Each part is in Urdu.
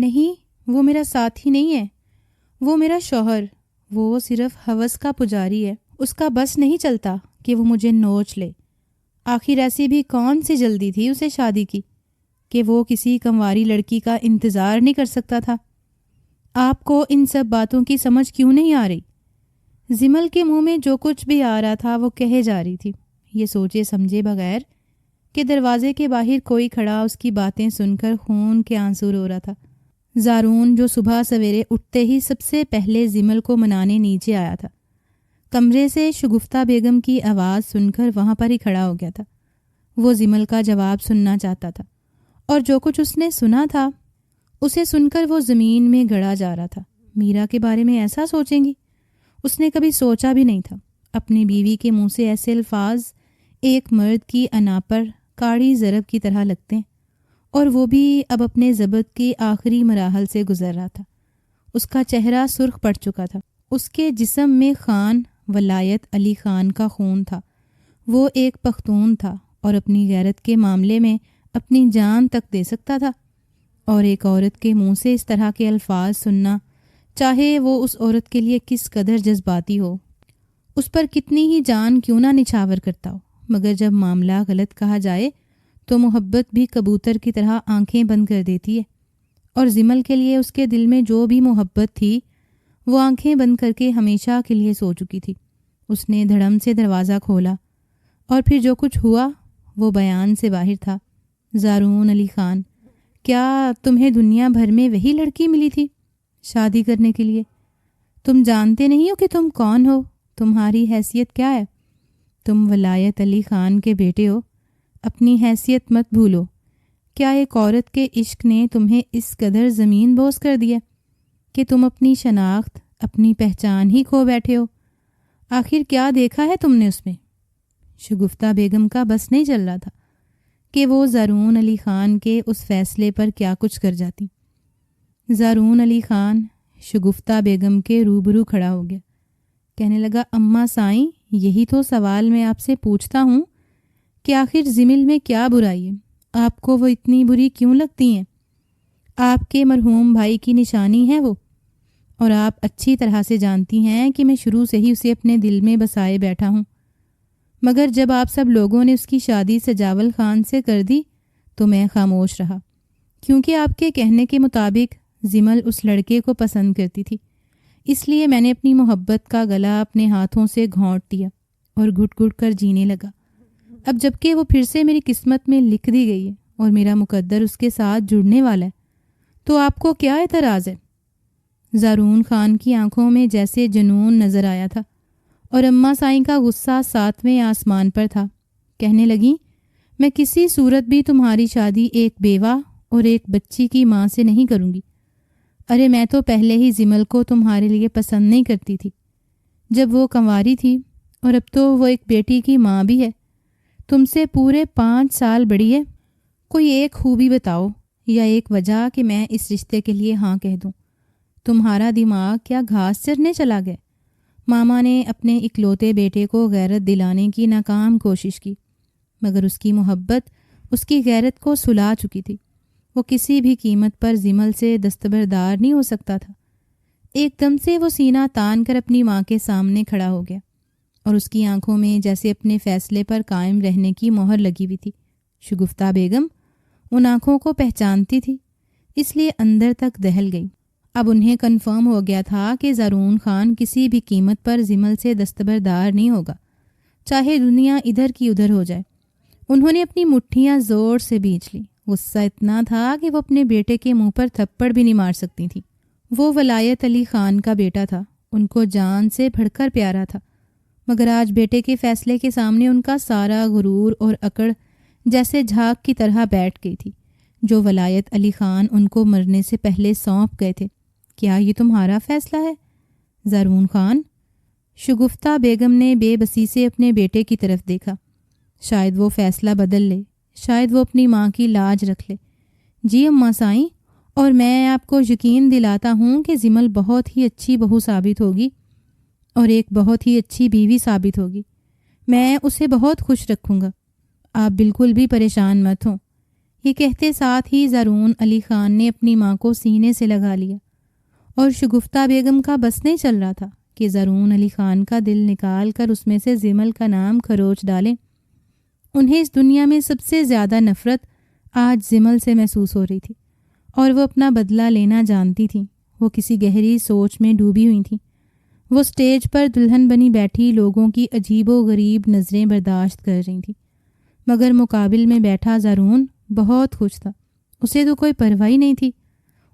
نہیں، وہ میرا ساتھی نہیں ہے، وہ میرا شوہر، وہ صرف ہوس کا پجاری ہے، اس کا بس نہیں چلتا کہ وہ مجھے نوچ لے۔ آخر ایسی بھی کون سی جلدی تھی اسے شادی کی کہ وہ کسی کنواری لڑکی کا انتظار نہیں کر سکتا تھا؟ آپ کو ان سب باتوں کی سمجھ کیوں نہیں آ رہی؟ زمل کے منہ میں جو کچھ بھی آ رہا تھا وہ کہے جا رہی تھی، یہ سوچے سمجھے بغیر کہ دروازے کے باہر کوئی کھڑا اس کی باتیں سن کر خون کے آنسو رو رہا تھا۔ زارون جو صبح سویرے اٹھتے ہی سب سے پہلے زمل کو منانے نیچے آیا تھا، کمرے سے شگفتہ بیگم کی آواز سن کر وہاں پر ہی کھڑا ہو گیا تھا۔ وہ زمل کا جواب سننا چاہتا تھا، اور جو کچھ اس نے سنا تھا اسے سن کر وہ زمین میں گڑا جا رہا تھا۔ میرا کے بارے میں ایسا سوچیں گی؟ اس نے کبھی سوچا بھی نہیں تھا۔ اپنی بیوی کے منہ سے ایسے الفاظ ایک مرد کی انا پر کاڑی ضرب کی طرح لگتے ہیں، اور وہ بھی اب اپنے ضبط کے آخری مراحل سے گزر رہا تھا۔ اس کا چہرہ سرخ پڑ چکا تھا، اس کے جسم میں خان ولایت علی خان کا خون تھا۔ وہ ایک پختون تھا اور اپنی غیرت کے معاملے میں اپنی جان تک دے سکتا تھا، اور ایک عورت کے منہ سے اس طرح کے الفاظ سننا، چاہے وہ اس عورت کے لیے کس قدر جذباتی ہو، اس پر کتنی ہی جان کیوں نہ نچھاور کرتا ہو، مگر جب معاملہ غلط کہا جائے تو محبت بھی کبوتر کی طرح آنکھیں بند کر دیتی ہے، اور زمل کے لیے اس کے دل میں جو بھی محبت تھی وہ آنکھیں بند کر کے ہمیشہ کے لیے سو چکی تھی۔ اس نے دھڑم سے دروازہ کھولا، اور پھر جو کچھ ہوا وہ بیان سے باہر تھا۔ زارون علی خان، کیا تمہیں دنیا بھر میں وہی لڑکی ملی تھی شادی کرنے کے لیے؟ تم جانتے نہیں ہو کہ تم کون ہو، تمہاری حیثیت کیا ہے؟ تم ولایت علی خان کے بیٹے ہو، اپنی حیثیت مت بھولو۔ کیا ایک عورت کے عشق نے تمہیں اس قدر زمین بوس کر دیا کہ تم اپنی شناخت، اپنی پہچان ہی کھو بیٹھے ہو؟ آخر کیا دیکھا ہے تم نے اس میں؟ شگفتہ بیگم کا بس نہیں چل رہا تھا کہ وہ زارون علی خان کے اس فیصلے پر کیا کچھ کر جاتی۔ زارون علی خان شگفتہ بیگم کے روبرو کھڑا ہو گیا، کہنے لگا، اماں سائیں، یہی تو سوال میں آپ سے پوچھتا ہوں کہ آخر زمل میں کیا برائی ہے؟ آپ کو وہ اتنی بری کیوں لگتی ہیں؟ آپ کے مرحوم بھائی کی نشانی ہے وہ، اور آپ اچھی طرح سے جانتی ہیں کہ میں شروع سے ہی اسے اپنے دل میں بسائے بیٹھا ہوں، مگر جب آپ سب لوگوں نے اس کی شادی سجاول خان سے کر دی تو میں خاموش رہا، کیونکہ آپ کے کہنے کے مطابق زمل اس لڑکے کو پسند کرتی تھی۔ اس لیے میں نے اپنی محبت کا گلا اپنے ہاتھوں سے گھونٹ دیا اور گھٹ گھٹ کر جینے لگا۔ اب جب کہ وہ پھر سے میری قسمت میں لکھ دی گئی ہے اور میرا مقدر اس کے ساتھ جڑنے والا ہے، تو آپ کو کیا اعتراض ہے؟ زارون خان کی آنکھوں میں جیسے جنون نظر آیا تھا، اور اماں سائیں کا غصہ 7ویں آسمان پر تھا۔ کہنے لگیں، میں کسی صورت بھی تمہاری شادی ایک بیوہ اور ایک بچی کی ماں سے نہیں کروں گی۔ ارے میں تو پہلے ہی زمل کو تمہارے لیے پسند نہیں کرتی تھی جب وہ کنواری تھی، اور اب تو وہ ایک بیٹی کی ماں بھی ہے، تم سے پورے 5 سال بڑی ہے۔ کوئی ایک خوبی بتاؤ یا ایک وجہ کہ میں اس رشتے کے لیے ہاں کہہ دوں۔ تمہارا دماغ کیا گھاس چرنے چلا گیا؟ ماما نے اپنے اکلوتے بیٹے کو غیرت دلانے کی ناکام کوشش کی، مگر اس کی محبت اس کی غیرت کو سلا چکی تھی۔ وہ کسی بھی قیمت پر زمل سے دستبردار نہیں ہو سکتا تھا۔ ایک دم سے وہ سینہ تان کر اپنی ماں کے سامنے کھڑا ہو گیا، اور اس کی آنکھوں میں جیسے اپنے فیصلے پر قائم رہنے کی مہر لگی ہوئی تھی۔ شگفتہ بیگم ان آنکھوں کو پہچانتی تھی، اس لیے اندر تک دہل گئی۔ اب انہیں کنفرم ہو گیا تھا کہ زارون خان کسی بھی قیمت پر زمل سے دستبردار نہیں ہوگا، چاہے دنیا ادھر کی ادھر ہو جائے۔ انہوں نے اپنی مٹھیاں زور سے بیچ لیں۔ غصہ اتنا تھا کہ وہ اپنے بیٹے کے منہ پر تھپڑ بھی نہیں مار سکتی تھیں۔ وہ ولایت علی خان کا بیٹا تھا، ان کو جان سے بڑھ کر پیارا تھا، مگر آج بیٹے کے فیصلے کے سامنے ان کا سارا غرور اور اکڑ جیسے جھاگ کی طرح بیٹھ گئی تھی، جو ولایت علی خان ان کو مرنے سے پہلے سونپ گئے تھے۔ کیا یہ تمہارا فیصلہ ہے زارون خان؟ شگفتہ بیگم نے بے بسی سے اپنے بیٹے کی طرف دیکھا۔ شاید وہ فیصلہ بدل لے، شاید وہ اپنی ماں کی لاج رکھ لے۔ جی اماں سائیں، اور میں آپ کو یقین دلاتا ہوں کہ زمل بہت ہی اچھی بہو ثابت ہوگی اور ایک بہت ہی اچھی بیوی ثابت ہوگی۔ میں اسے بہت خوش رکھوں گا، آپ بالکل بھی پریشان مت ہوں۔ یہ کہتے ساتھ ہی زارون علی خان نے اپنی ماں کو سینے سے لگا لیا، اور شگفتہ بیگم کا بس نہیں چل رہا تھا کہ زارون علی خان کا دل نکال کر اس میں سے زمل کا نام خروچ ڈالیں۔ انہیں اس دنیا میں سب سے زیادہ نفرت آج زمل سے محسوس ہو رہی تھی، اور وہ اپنا بدلہ لینا جانتی تھیں۔ وہ کسی گہری سوچ میں ڈوبی ہوئی تھیں۔ وہ سٹیج پر دلہن بنی بیٹھی لوگوں کی عجیب و غریب نظریں برداشت کر رہی تھیں، مگر مقابل میں بیٹھا زارون بہت خوش تھا۔ اسے تو کوئی پرواہ ہی نہیں تھی۔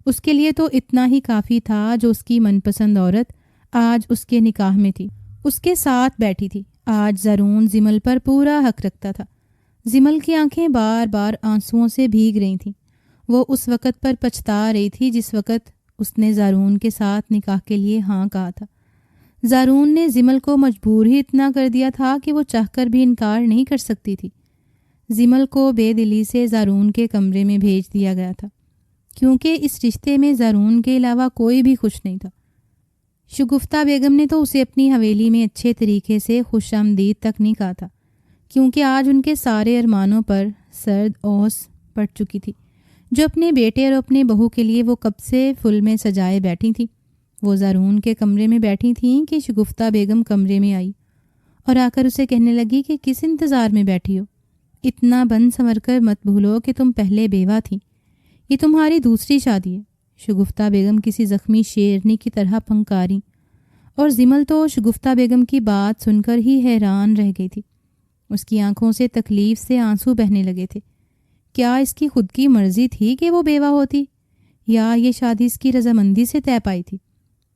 اس کے لیے تو اتنا ہی کافی تھا جو اس کی من پسند عورت آج اس کے نکاح میں تھی، اس کے ساتھ بیٹھی تھی۔ آج زارون زمل پر پورا حق رکھتا تھا۔ زمل کی آنکھیں بار بار آنسوؤں سے بھیگ رہی تھیں۔ وہ اس وقت پر پچھتا رہی تھی جس وقت اس نے زارون کے ساتھ نکاح کے لیے ہاں کہا تھا۔ زارون نے زمل کو مجبور ہی اتنا کر دیا تھا کہ وہ چاہ کر بھی انکار نہیں کر سکتی تھی۔ زمل کو بے دلی سے زارون کے کمرے میں بھیج دیا گیا تھا، کیونکہ اس رشتے میں زارون کے علاوہ کوئی بھی خوش نہیں تھا۔ شگفتہ بیگم نے تو اسے اپنی حویلی میں اچھے طریقے سے خوش آمدید تک نہیں کہا تھا، کیونکہ آج ان کے سارے ارمانوں پر سرد اوس پڑ چکی تھی، جو اپنے بیٹے اور اپنے بہو کے لیے وہ کب سے پھول میں سجائے بیٹھی تھیں۔ وہ زارون کے کمرے میں بیٹھی تھیں کہ شگفتہ بیگم کمرے میں آئی اور آ کر اسے کہنے لگی کہ کس انتظار میں بیٹھی ہو؟ اتنا بن سنور کر مت بھولو کہ تم پہلے بیوہ تھی، یہ تمہاری دوسری شادی ہے۔ شگفتہ بیگم کسی زخمی شیرنی کی طرح پھنکاری، اور زمل تو شگفتہ بیگم کی بات سن کر ہی حیران رہ گئی تھی۔ اس کی آنکھوں سے تکلیف سے آنسو بہنے لگے تھے۔ کیا اس کی خود کی مرضی تھی کہ وہ بیوہ ہوتی، یا یہ شادی اس کی رضامندی سے طے پائی تھی؟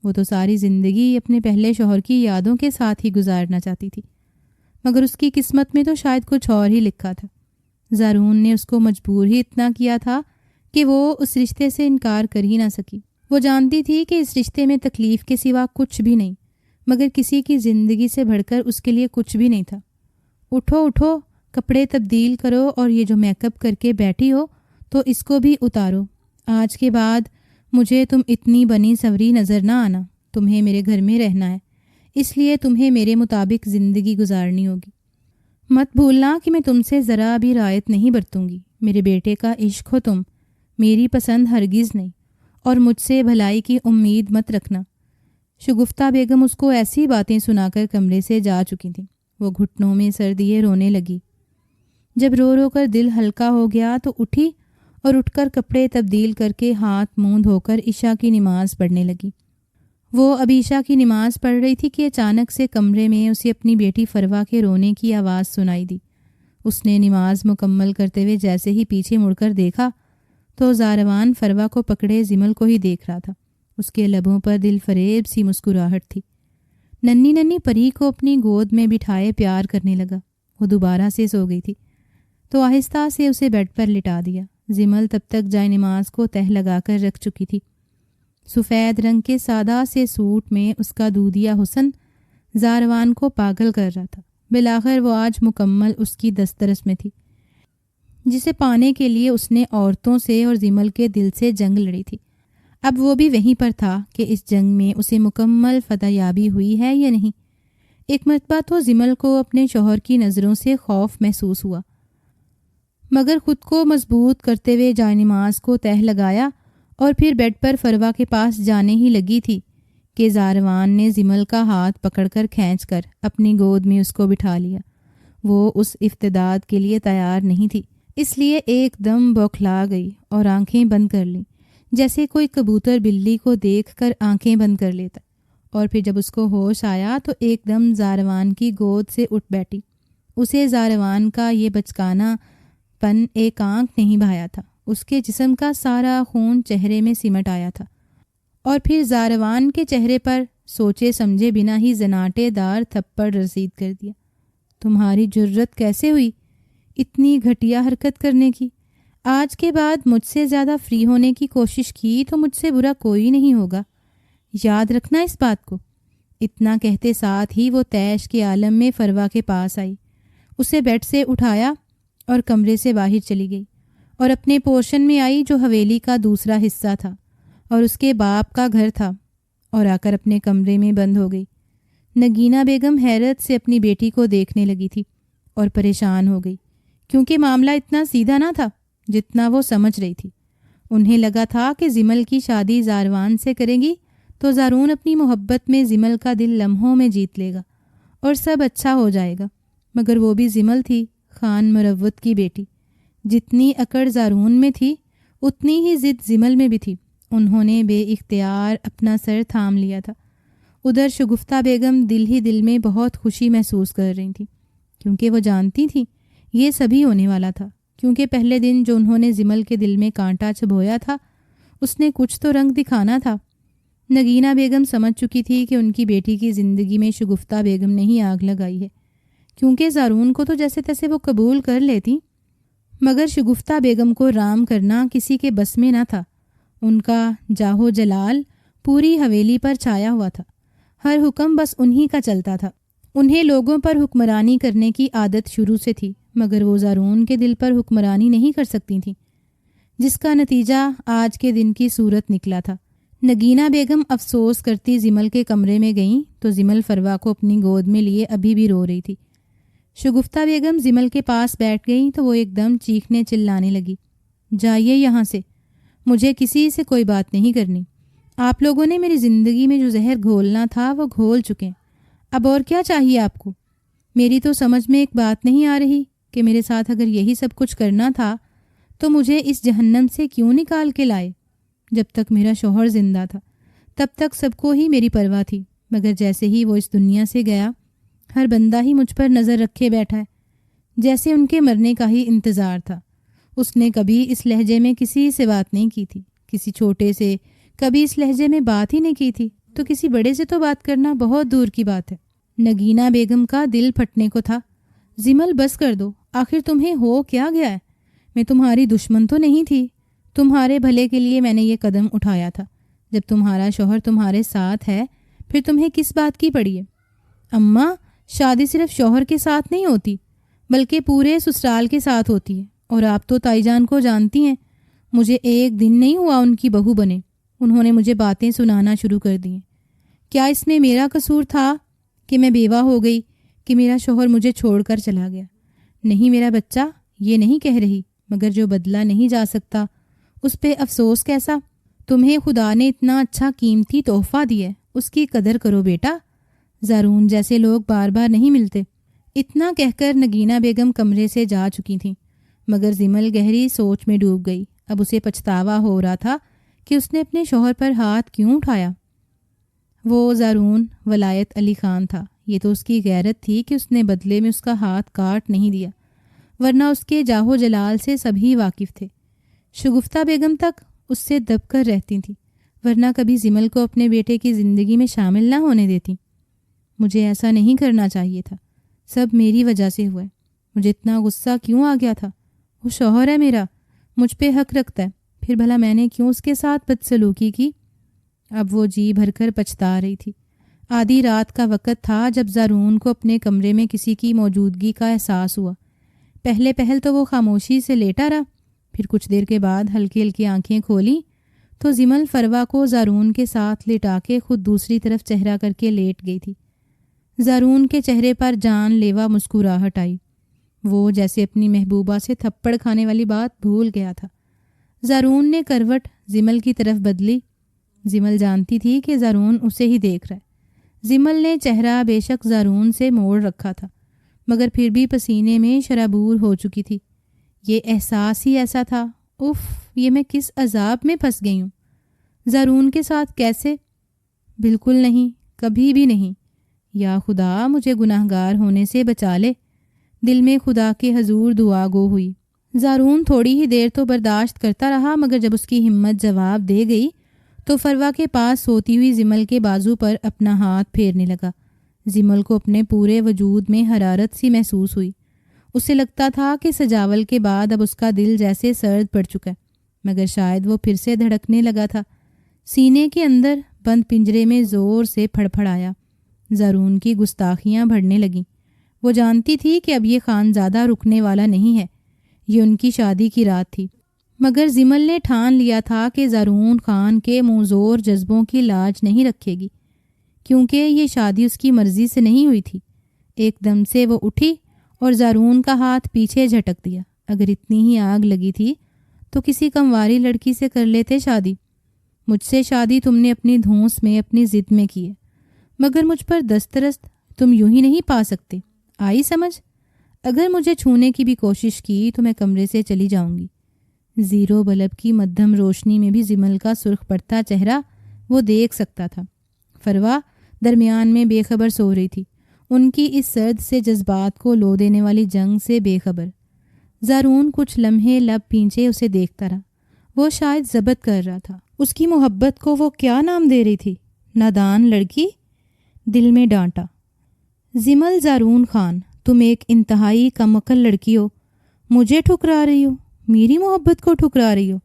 وہ تو ساری زندگی اپنے پہلے شوہر کی یادوں کے ساتھ ہی گزارنا چاہتی تھی، مگر اس کی قسمت میں تو شاید کچھ اور ہی لکھا تھا۔ زارون نے اس کو مجبور ہی اتنا کیا تھا کہ وہ اس رشتے سے انکار کر ہی نہ سکی۔ وہ جانتی تھی کہ اس رشتے میں تکلیف کے سوا کچھ بھی نہیں، مگر کسی کی زندگی سے بڑھ کر اس کے لیے کچھ بھی نہیں تھا۔ اٹھو اٹھو، کپڑے تبدیل کرو، اور یہ جو میک اپ کر کے بیٹھی ہو تو اس کو بھی اتارو۔ آج کے بعد مجھے تم اتنی بنی سوری نظر نہ آنا۔ تمہیں میرے گھر میں رہنا ہے، اس لیے تمہیں میرے مطابق زندگی گزارنی ہوگی۔ مت بھولنا کہ میں تم سے ذرا بھی رعایت نہیں برتوں گی۔ میرے بیٹے کا عشق ہو تم، میری پسند ہرگز نہیں، اور مجھ سے بھلائی کی امید مت رکھنا۔ شگفتہ بیگم اس کو ایسی باتیں سنا کر کمرے سے جا چکی تھیں۔ وہ گھٹنوں میں سر دیے رونے لگی۔ جب رو رو کر دل ہلکا ہو گیا تو اٹھی اور اٹھ کر کپڑے تبدیل کر کے ہاتھ منہ دھو کر عشاء کی نماز پڑھنے لگی۔ وہ اب عشاء کی نماز پڑھ رہی تھی کہ اچانک سے کمرے میں اسے اپنی بیٹی فروا کے رونے کی آواز سنائی دی۔ اس نے نماز مکمل کرتے ہوئے جیسے ہی پیچھے مڑ کر دیکھا تو زاروان فروا کو پکڑے زمل کو ہی دیکھ رہا تھا۔ اس کے لبوں پر دل فریب سی مسکراہٹ تھی۔ ننھی ننھی پری کو اپنی گود میں بٹھائے پیار کرنے لگا۔ وہ دوبارہ سے سو گئی تھی تو آہستہ سے اسے بیڈ پر لٹا دیا۔ زمل تب تک جائے نماز کو تہہ لگا کر رکھ چکی تھی۔ سفید رنگ کے سادہ سے سوٹ میں اس کا دودھیا حسن زاروان کو پاگل کر رہا تھا۔ بالآخر وہ آج مکمل اس کی دسترس میں تھی، جسے پانے کے لیے اس نے عورتوں سے اور زمل کے دل سے جنگ لڑی تھی۔ اب وہ بھی وہیں پر تھا کہ اس جنگ میں اسے مکمل فتح یابی ہوئی ہے یا نہیں۔ ایک مرتبہ تو زمل کو اپنے شوہر کی نظروں سے خوف محسوس ہوا، مگر خود کو مضبوط کرتے ہوئے جائے نماز کو تہہ لگایا اور پھر بیڈ پر فروا کے پاس جانے ہی لگی تھی کہ زاروان نے زمل کا ہاتھ پکڑ کر کھینچ کر اپنی گود میں اس کو بٹھا لیا۔ وہ اس افتداد کے لیے تیار نہیں تھی، اس لیے ایک دم بوکھلا گئی اور آنکھیں بند کر لیں، جیسے کوئی کبوتر بلی کو دیکھ کر آنکھیں بند کر لیتا۔ اور پھر جب اس کو ہوش آیا تو ایک دم زاروان کی گود سے اٹھ بیٹھی۔ اسے زاروان کا یہ بچکانا پن ایک آنکھ نہیں بھایا تھا۔ اس کے جسم کا سارا خون چہرے میں سمٹ آیا تھا، اور پھر زاروان کے چہرے پر سوچے سمجھے بنا ہی زناٹے دار تھپڑ رسید کر دیا۔ تمہاری جرت کیسے ہوئی اتنی گھٹیا حرکت کرنے کی؟ آج کے بعد مجھ سے زیادہ فری ہونے کی کوشش کی تو مجھ سے برا کوئی نہیں ہوگا، یاد رکھنا اس بات کو۔ اتنا کہتے ساتھ ہی وہ طیش کے عالم میں فروا کے پاس آئی، اسے بیڈ سے اٹھایا اور کمرے سے باہر چلی گئی، اور اپنے پورشن میں آئی جو حویلی کا دوسرا حصہ تھا اور اس کے باپ کا گھر تھا، اور آ کر اپنے کمرے میں بند ہو گئی۔ نگینہ بیگم حیرت سے اپنی بیٹی کو دیکھنے لگی تھی اور پریشان ہو گئی، کیونکہ معاملہ اتنا سیدھا نہ تھا۔ جتنا وہ سمجھ رہی تھی۔ انہیں لگا تھا کہ زمل کی شادی زاروان سے کرے گی تو زارون اپنی محبت میں زمل کا دل لمحوں میں جیت لے گا اور سب اچھا ہو جائے گا۔ مگر وہ بھی زمل تھی، خان مروت کی بیٹی۔ جتنی اکڑ زارون میں تھی اتنی ہی ضد زمل میں بھی تھی۔ انہوں نے بے اختیار اپنا سر تھام لیا تھا۔ ادھر شگفتہ بیگم دل ہی دل میں بہت خوشی محسوس کر رہی تھیں، کیونکہ وہ جانتی تھیں یہ سبھی ہونے والا تھا، کیونکہ پہلے دن جو انہوں نے زمل کے دل میں کانٹا چبھویا تھا اس نے کچھ تو رنگ دکھانا تھا۔ نگینہ بیگم سمجھ چکی تھی کہ ان کی بیٹی کی زندگی میں شگفتہ بیگم نے ہی آگ لگائی ہے، کیونکہ زارون کو تو جیسے تیسے وہ قبول کر لیتی، مگر شگفتہ بیگم کو رام کرنا کسی کے بس میں نہ تھا۔ ان کا جاہو جلال پوری حویلی پر چھایا ہوا تھا، ہر حکم بس انہی کا چلتا تھا۔ انہیں لوگوں پر حکمرانی کرنے کی عادت شروع سے تھی، مگر وہ زارون کے دل پر حکمرانی نہیں کر سکتی تھیں، جس کا نتیجہ آج کے دن کی صورت نکلا تھا۔ نگینہ بیگم افسوس کرتی زمل کے کمرے میں گئیں تو زمل فروا کو اپنی گود میں لیے ابھی بھی رو رہی تھی۔ شگفتہ بیگم زمل کے پاس بیٹھ گئیں تو وہ ایک دم چیخنے چلانے لگی، جائیے یہاں سے، مجھے کسی سے کوئی بات نہیں کرنی۔ آپ لوگوں نے میری زندگی میں جو زہر گھولنا تھا وہ گھول چکے، اب اور کیا چاہیے آپ کو؟ میری تو سمجھ میں ایک بات نہیں آ رہی کہ میرے ساتھ اگر یہی سب کچھ کرنا تھا تو مجھے اس جہنم سے کیوں نکال کے لائے؟ جب تک میرا شوہر زندہ تھا تب تک سب کو ہی میری پرواہ تھی، مگر جیسے ہی وہ اس دنیا سے گیا ہر بندہ ہی مجھ پر نظر رکھے بیٹھا ہے، جیسے ان کے مرنے کا ہی انتظار تھا۔ اس نے کبھی اس لہجے میں کسی سے بات نہیں کی تھی، کسی چھوٹے سے کبھی اس لہجے میں بات ہی نہیں کی تھی، تو کسی بڑے سے تو بات کرنا بہت دور کی بات ہے۔ نگینہ بیگم کا دل پھٹنے کو تھا۔ زمل بس کر دو، آخر تمہیں ہو کیا گیا ہے؟ میں تمہاری دشمن تو نہیں تھی، تمہارے بھلے کے لیے میں نے یہ قدم اٹھایا تھا۔ جب تمہارا شوہر تمہارے ساتھ ہے پھر تمہیں کس بات کی پڑی ہے؟ اماں، شادی صرف شوہر کے ساتھ نہیں ہوتی بلکہ پورے سسرال کے ساتھ ہوتی ہے، اور آپ تو تائی جان کو جانتی ہیں، مجھے ایک دن نہیں ہوا ان کی بہو بنے، انہوں نے مجھے باتیں سنانا شروع کر دی ہیں۔ کیا اس میں میرا قصور تھا کہ میں بیوہ ہو گئی، کہ میرا شوہر مجھے چھوڑ کر چلا گیا؟ نہیں میرا بچہ، یہ نہیں کہہ رہی، مگر جو بدلہ نہیں جا سکتا اس پہ افسوس کیسا؟ تمہیں خدا نے اتنا اچھا قیمتی تحفہ دیا ہے، اس کی قدر کرو بیٹا، زارون جیسے لوگ بار بار نہیں ملتے۔ اتنا کہہ کر نگینہ بیگم کمرے سے جا چکی تھیں، مگر زمل گہری سوچ میں ڈوب گئی۔ اب اسے پچھتاوا ہو رہا تھا کہ اس نے اپنے شوہر پر ہاتھ کیوں اٹھایا۔ وہ زارون ولایت علی خان تھا، یہ تو اس کی غیرت تھی کہ اس نے بدلے میں اس کا ہاتھ کاٹ نہیں دیا، ورنہ اس کے جاہو جلال سے سبھی واقف تھے۔ شگفتہ بیگم تک اس سے دب کر رہتی تھیں، ورنہ کبھی زمل کو اپنے بیٹے کی زندگی میں شامل نہ ہونے دیتی۔ مجھے ایسا نہیں کرنا چاہیے تھا، سب میری وجہ سے ہوا ہے، مجھے اتنا غصہ کیوں آ گیا تھا؟ وہ شوہر ہے میرا، مجھ پہ حق رکھتا ہے، پھر بھلا میں نے کیوں اس کے ساتھ بدسلوکی کی؟ اب وہ جی بھر کر پچھتا رہی تھی۔ آدھی رات کا وقت تھا جب زارون کو اپنے کمرے میں کسی کی موجودگی کا احساس ہوا۔ پہلے پہل تو وہ خاموشی سے لیٹا رہا، پھر کچھ دیر کے بعد ہلکی ہلکی آنکھیں کھولیں تو زمل فروا کو زارون کے ساتھ لٹا کے خود دوسری طرف چہرہ کر کے لیٹ گئی تھی۔ زارون کے چہرے پر جان لیوا مسکراہٹ آئی، وہ جیسے اپنی محبوبہ سے تھپڑ کھانے والی بات بھول گیا تھا۔ زارون نے کروٹ زمل کی طرف بدلی۔ زمل جانتی تھی کہ زارون اسے ہی دیکھ رہا ہے۔ زمل نے چہرہ بے شک زارون سے موڑ رکھا تھا، مگر پھر بھی پسینے میں شرابور ہو چکی تھی۔ یہ احساس ہی ایسا تھا، اف، یہ میں کس عذاب میں پھنس گئی ہوں؟ زارون کے ساتھ کیسے؟ بالکل نہیں، کبھی بھی نہیں۔ یا خدا، مجھے گناہگار ہونے سے بچا لے۔ دل میں خدا کے حضور دعا گو ہوئی۔ زارون تھوڑی ہی دیر تو برداشت کرتا رہا، مگر جب اس کی ہمت جواب دے گئی تو فروا کے پاس سوتی ہوئی زمل کے بازو پر اپنا ہاتھ پھیرنے لگا۔ زمل کو اپنے پورے وجود میں حرارت سی محسوس ہوئی۔ اسے لگتا تھا کہ سجاول کے بعد اب اس کا دل جیسے سرد پڑ چکا ہے، مگر شاید وہ پھر سے دھڑکنے لگا تھا۔ سینے کے اندر بند پنجرے میں زور سے پھڑ پھڑ آیا۔ زارون کی گستاخیاں بڑھنے لگیں۔ وہ جانتی تھی کہ اب یہ خانزادہ رکنے والا نہیں ہے، یہ ان کی شادی کی رات تھی، مگر زمل نے ٹھان لیا تھا کہ زارون خان کے منظور جذبوں کی لاج نہیں رکھے گی، کیونکہ یہ شادی اس کی مرضی سے نہیں ہوئی تھی۔ ایک دم سے وہ اٹھی اور زارون کا ہاتھ پیچھے جھٹک دیا۔ اگر اتنی ہی آگ لگی تھی تو کسی کمواری لڑکی سے کر لیتے شادی۔ مجھ سے شادی تم نے اپنی دھونس میں اپنی ضد میں کی ہے، مگر مجھ پر دسترست تم یوں ہی نہیں پا سکتے۔ آئی سمجھ؟ اگر مجھے چھونے کی بھی کوشش کی تو میں کمرے سے چلی جاؤں گی۔ زیرو بلب کی مدھم روشنی میں بھی زمل کا سرخ پڑتا چہرہ وہ دیکھ سکتا تھا۔ فروا درمیان میں بے خبر سو رہی تھی، ان کی اس سرد سے جذبات کو لو دینے والی جنگ سے بے خبر۔ زارون کچھ لمحے لب پینچے اسے دیکھتا رہا۔ وہ شاید ضبط کر رہا تھا، اس کی محبت کو وہ کیا نام دے رہی تھی؟ نادان لڑکی؟ دل میں ڈانٹا، زمل زارون خان، تم ایک انتہائی کم عقل لڑکی ہو، مجھے ٹھکرا رہی ہو، میری محبت کو ٹھکرا رہی ہو،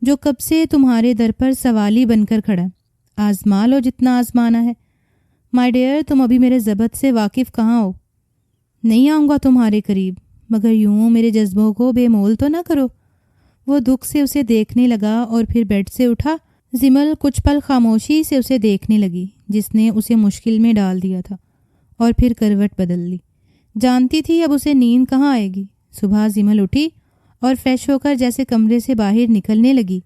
جو کب سے تمہارے در پر سوالی بن کر کھڑا ہے۔ آزما لو جتنا آزمانا ہے۔ مائی ڈیئر، تم ابھی میرے ضبط سے واقف کہاں ہو؟ نہیں آؤں گا تمہارے قریب، مگر یوں میرے جذبوں کو بے مول تو نہ کرو۔ وہ دکھ سے اسے دیکھنے لگا اور پھر بیڈ سے اٹھا۔ زمل کچھ پل خاموشی سے اسے دیکھنے لگی، جس نے اسے مشکل میں ڈال دیا تھا، اور پھر کروٹ بدل لی۔ جانتی تھی اب اسے نیند کہاں آئے گی۔ صبح زمل اٹھی اور فریش ہو کر جیسے کمرے سے باہر نکلنے لگی،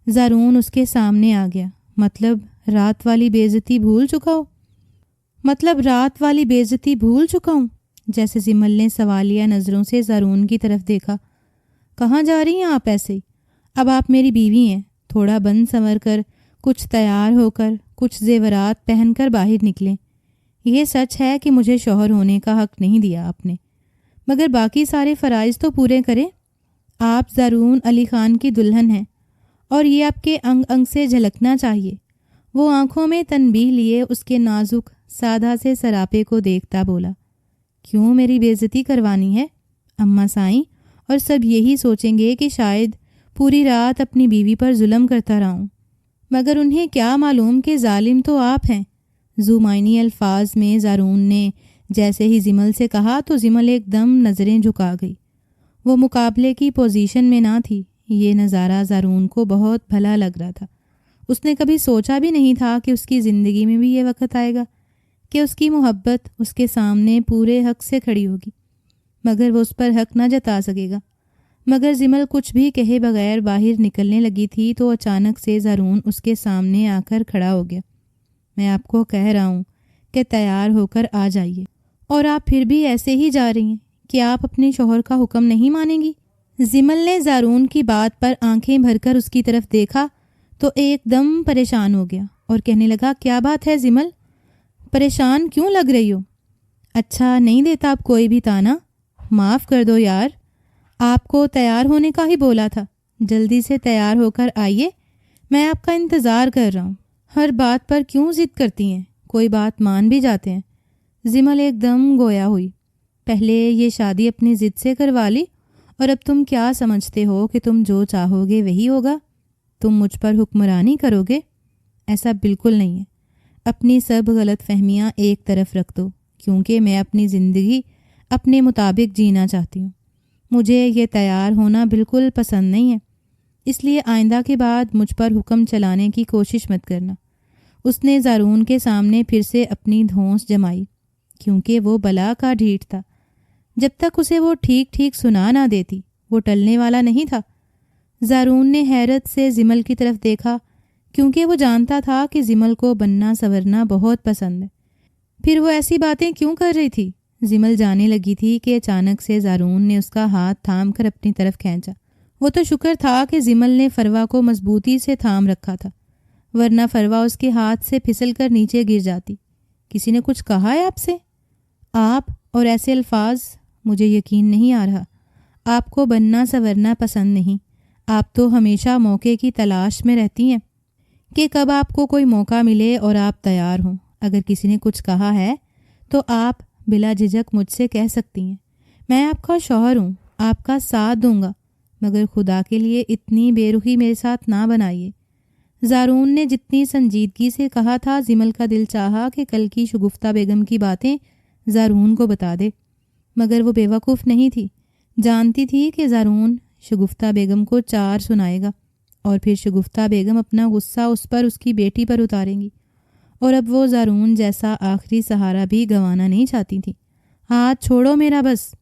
زارون اس کے سامنے آ گیا۔ مطلب رات والی بے عزتی بھول چکا ہوں؟ جیسے زمل نے سوالیہ نظروں سے زارون کی طرف دیکھا۔ کہاں جا رہی ہیں آپ ایسے ہی؟ اب آپ میری بیوی ہیں، تھوڑا بن سنور کر، کچھ تیار ہو کر، کچھ زیورات پہن کر باہر نکلیں۔ یہ سچ ہے کہ مجھے شوہر ہونے کا حق نہیں دیا آپ نے، مگر باقی سارے فرائض تو پورے کریں۔ آپ زارون علی خان کی دلہن ہیں، اور یہ آپ کے انگ انگ سے جھلکنا چاہیے۔ وہ آنکھوں میں تنبیہ لیے اس کے نازک سادہ سے سراپے کو دیکھتا بولا، کیوں میری بے عزتی کروانی ہے اماں سائیں؟ اور سب یہی سوچیں گے کہ شاید پوری رات اپنی بیوی پر ظلم کرتا رہا ہوں، مگر انہیں کیا معلوم کہ ظالم تو آپ ہیں۔ زمائنی الفاظ میں زارون نے جیسے ہی زمل سے کہا تو زمل ایک دم نظریں جھکا گئی۔ وہ مقابلے کی پوزیشن میں نہ تھی۔ یہ نظارہ زارون کو بہت بھلا لگ رہا تھا۔ اس نے کبھی سوچا بھی نہیں تھا کہ اس کی زندگی میں بھی یہ وقت آئے گا کہ اس کی محبت اس کے سامنے پورے حق سے کھڑی ہوگی، مگر وہ اس پر حق نہ جتا سکے گا۔ مگر زمل کچھ بھی کہے بغیر باہر نکلنے لگی تھی تو اچانک سے زارون اس کے سامنے آ کر کھڑا ہو گیا۔ میں آپ کو کہہ رہا ہوں کہ تیار ہو کر آ جائیے، اور آپ پھر بھی ایسے ہی جا رہی ہیں کہ آپ اپنے شوہر کا حکم نہیں مانیں گی؟ زمل نے زارون کی بات پر آنکھیں بھر کر اس کی طرف دیکھا تو ایک دم پریشان ہو گیا اور کہنے لگا، کیا بات ہے زمل؟ پریشان کیوں لگ رہی ہو؟ اچھا نہیں دیتا اب کوئی بھی تانا؟ معاف کر دو یار، آپ کو تیار ہونے کا ہی بولا تھا۔ جلدی سے تیار ہو کر آئیے، میں آپ کا انتظار کر رہا ہوں۔ ہر بات پر کیوں ضد کرتی ہیں؟ کوئی بات مان بھی جاتے ہیں۔ زمل ایک دم گویا ہوئی۔ پہلے یہ شادی اپنی ضد سے کروا لی، اور اب تم کیا سمجھتے ہو کہ تم جو چاہو گے وہی ہوگا؟ تم مجھ پر حکمرانی کرو گے؟ ایسا بالکل نہیں ہے۔ اپنی سب غلط فہمیاں ایک طرف رکھ دو، کیونکہ میں اپنی زندگی اپنے مطابق جینا چاہتی ہوں۔ مجھے یہ تیار ہونا بالکل پسند نہیں ہے، اس لیے آئندہ کے بعد مجھ پر حکم چلانے کی کوشش مت کرنا۔ اس نے زارون کے سامنے پھر سے اپنی دھونس جمائی، کیونکہ وہ بلا کا ڈھیٹ تھا۔ جب تک اسے وہ ٹھیک ٹھیک سنا نہ دیتی وہ ٹلنے والا نہیں تھا۔ زارون نے حیرت سے زمل کی طرف دیکھا، کیونکہ وہ جانتا تھا کہ زمل کو بننا سنورنا بہت پسند ہے۔ پھر وہ ایسی باتیں کیوں کر رہی تھی؟ زمل جانے لگی تھی کہ اچانک سے زارون نے اس کا ہاتھ تھام کر اپنی طرف کھینچا۔ وہ تو شکر تھا کہ زمل نے فروا کو مضبوطی سے تھام رکھا تھا، ورنہ فروا اس کے ہاتھ سے پھسل کر نیچے گر جاتی۔ کسی نے کچھ کہا ہے آپ سے؟ آپ اور ایسے الفاظ؟ مجھے یقین نہیں آ رہا۔ آپ کو بننا سنورنا پسند نہیں، آپ تو ہمیشہ موقع کی تلاش میں رہتی ہیں کہ کب آپ کو کوئی موقع ملے اور آپ تیار ہوں۔ اگر کسی نے کچھ کہا ہے تو آپ بلا جھجک مجھ سے کہہ سکتی ہیں۔ میں آپ کا شوہر ہوں، آپ کا ساتھ دوں گا، مگر خدا کے لیے اتنی بے رخی میرے ساتھ نہ بنائیے۔ زارون نے جتنی سنجیدگی سے کہا تھا، زمل کا دل چاہا کہ کل کی شگفتہ بیگم کی باتیں زارون کو بتا دے، مگر وہ بیوقوف نہیں تھی۔ جانتی تھی کہ زارون شگفتہ بیگم کو چار سنائے گا، اور پھر شگفتہ بیگم اپنا غصہ اس پر، اس کی بیٹی پر اتاریں گی، اور اب وہ زارون جیسا آخری سہارا بھی گنوانا نہیں چاہتی تھی۔ ہاتھ چھوڑو میرا، بس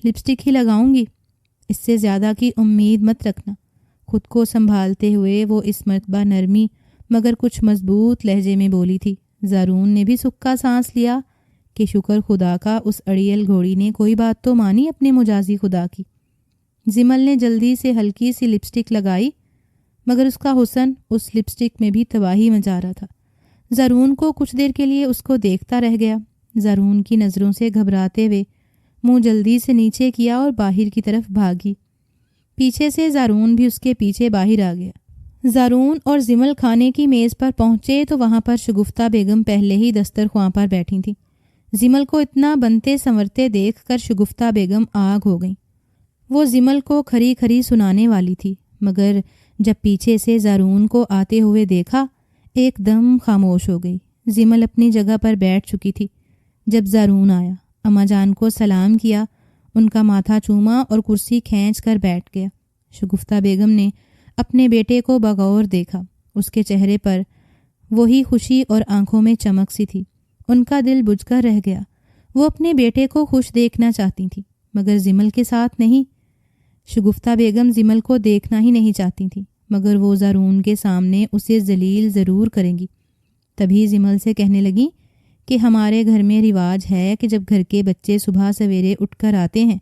لپسٹک ہی لگاؤں گی، اس سے زیادہ کی امید مت رکھنا۔ خود کو سنبھالتے ہوئے وہ اس مرتبہ نرمی مگر کچھ مضبوط لہجے میں بولی تھی۔ زارون نے بھی سکا سانس لیا کہ شکر خدا کا اس اڑیل گھوڑی نے کوئی بات تو مانی اپنے مجازی خدا کی۔ زمل نے جلدی سے ہلکی سی لپسٹک لگائی مگر اس کا حسن اس لپسٹک میں بھی تباہی مچا رہا تھا۔ زارون کو کچھ دیر کے لیے اس کو دیکھتا رہ گیا۔ زارون کی نظروں سے گھبراتے ہوئے منہ جلدی سے نیچے کیا اور باہر کی طرف بھاگی۔ پیچھے سے زارون بھی اس کے پیچھے باہر آ گیا۔ زارون اور زمل کھانے کی میز پر پہنچے تو وہاں پر شگفتہ بیگم پہلے ہی دسترخواں پر بیٹھی تھیں۔ زمل کو اتنا بنتے سنورتے دیکھ کر شگفتہ بیگم آگ ہو گئیں۔ وہ زمل کو کھری کھری سنانے والی تھی مگر جب پیچھے سے زارون کو آتے ہوئے دیکھا ایک دم خاموش ہو گئی۔ زمل اپنی جگہ پر بیٹھ چکی تھی جب زارون آیا۔ اماں جان کو سلام کیا، ان کا ماتھا چوما اور کرسی کھینچ کر بیٹھ گیا۔ شگفتہ بیگم نے اپنے بیٹے کو بغور دیکھا۔ اس کے چہرے پر وہی خوشی اور آنکھوں میں چمک سی تھی۔ ان کا دل بجھ کر رہ گیا۔ وہ اپنے بیٹے کو خوش دیکھنا چاہتی تھیں مگر زمل کے ساتھ نہیں۔ شگفتہ بیگم زمل کو دیکھنا ہی نہیں چاہتی تھیں مگر وہ زارون کے سامنے اسے ذلیل ضرور کریں گی۔ تبھی زمل سے کہنے لگی کہ ہمارے گھر میں رواج ہے کہ جب گھر کے بچے صبح سویرے اٹھ کر آتے ہیں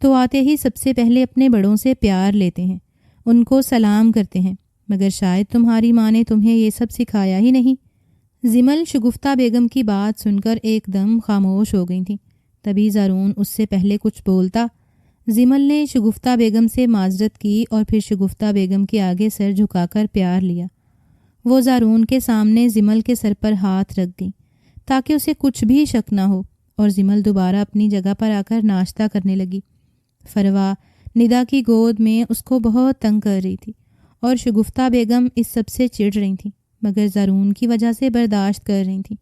تو آتے ہی سب سے پہلے اپنے بڑوں سے پیار لیتے ہیں، ان کو سلام کرتے ہیں، مگر شاید تمہاری ماں نے تمہیں یہ سب سکھایا ہی نہیں۔ زمل شگفتہ بیگم کی بات سن کر ایک دم خاموش ہو گئی تھیں۔ تبھی زارون اس سے پہلے کچھ بولتا۔ زمل نے شگفتہ بیگم سے معذرت کی اور پھر شگفتہ بیگم کے آگے سر جھکا کر پیار لیا۔ وہ زارون کے سامنے زمل کے سر پر ہاتھ رکھ گئی تاکہ اسے کچھ بھی شک نہ ہو، اور زمل دوبارہ اپنی جگہ پر آ کر ناشتہ کرنے لگی۔ فروا ندا کی گود میں اس کو بہت تنگ کر رہی تھی اور شگفتہ بیگم اس سب سے چڑ رہی تھیں مگر زارون کی وجہ سے برداشت کر رہی تھیں۔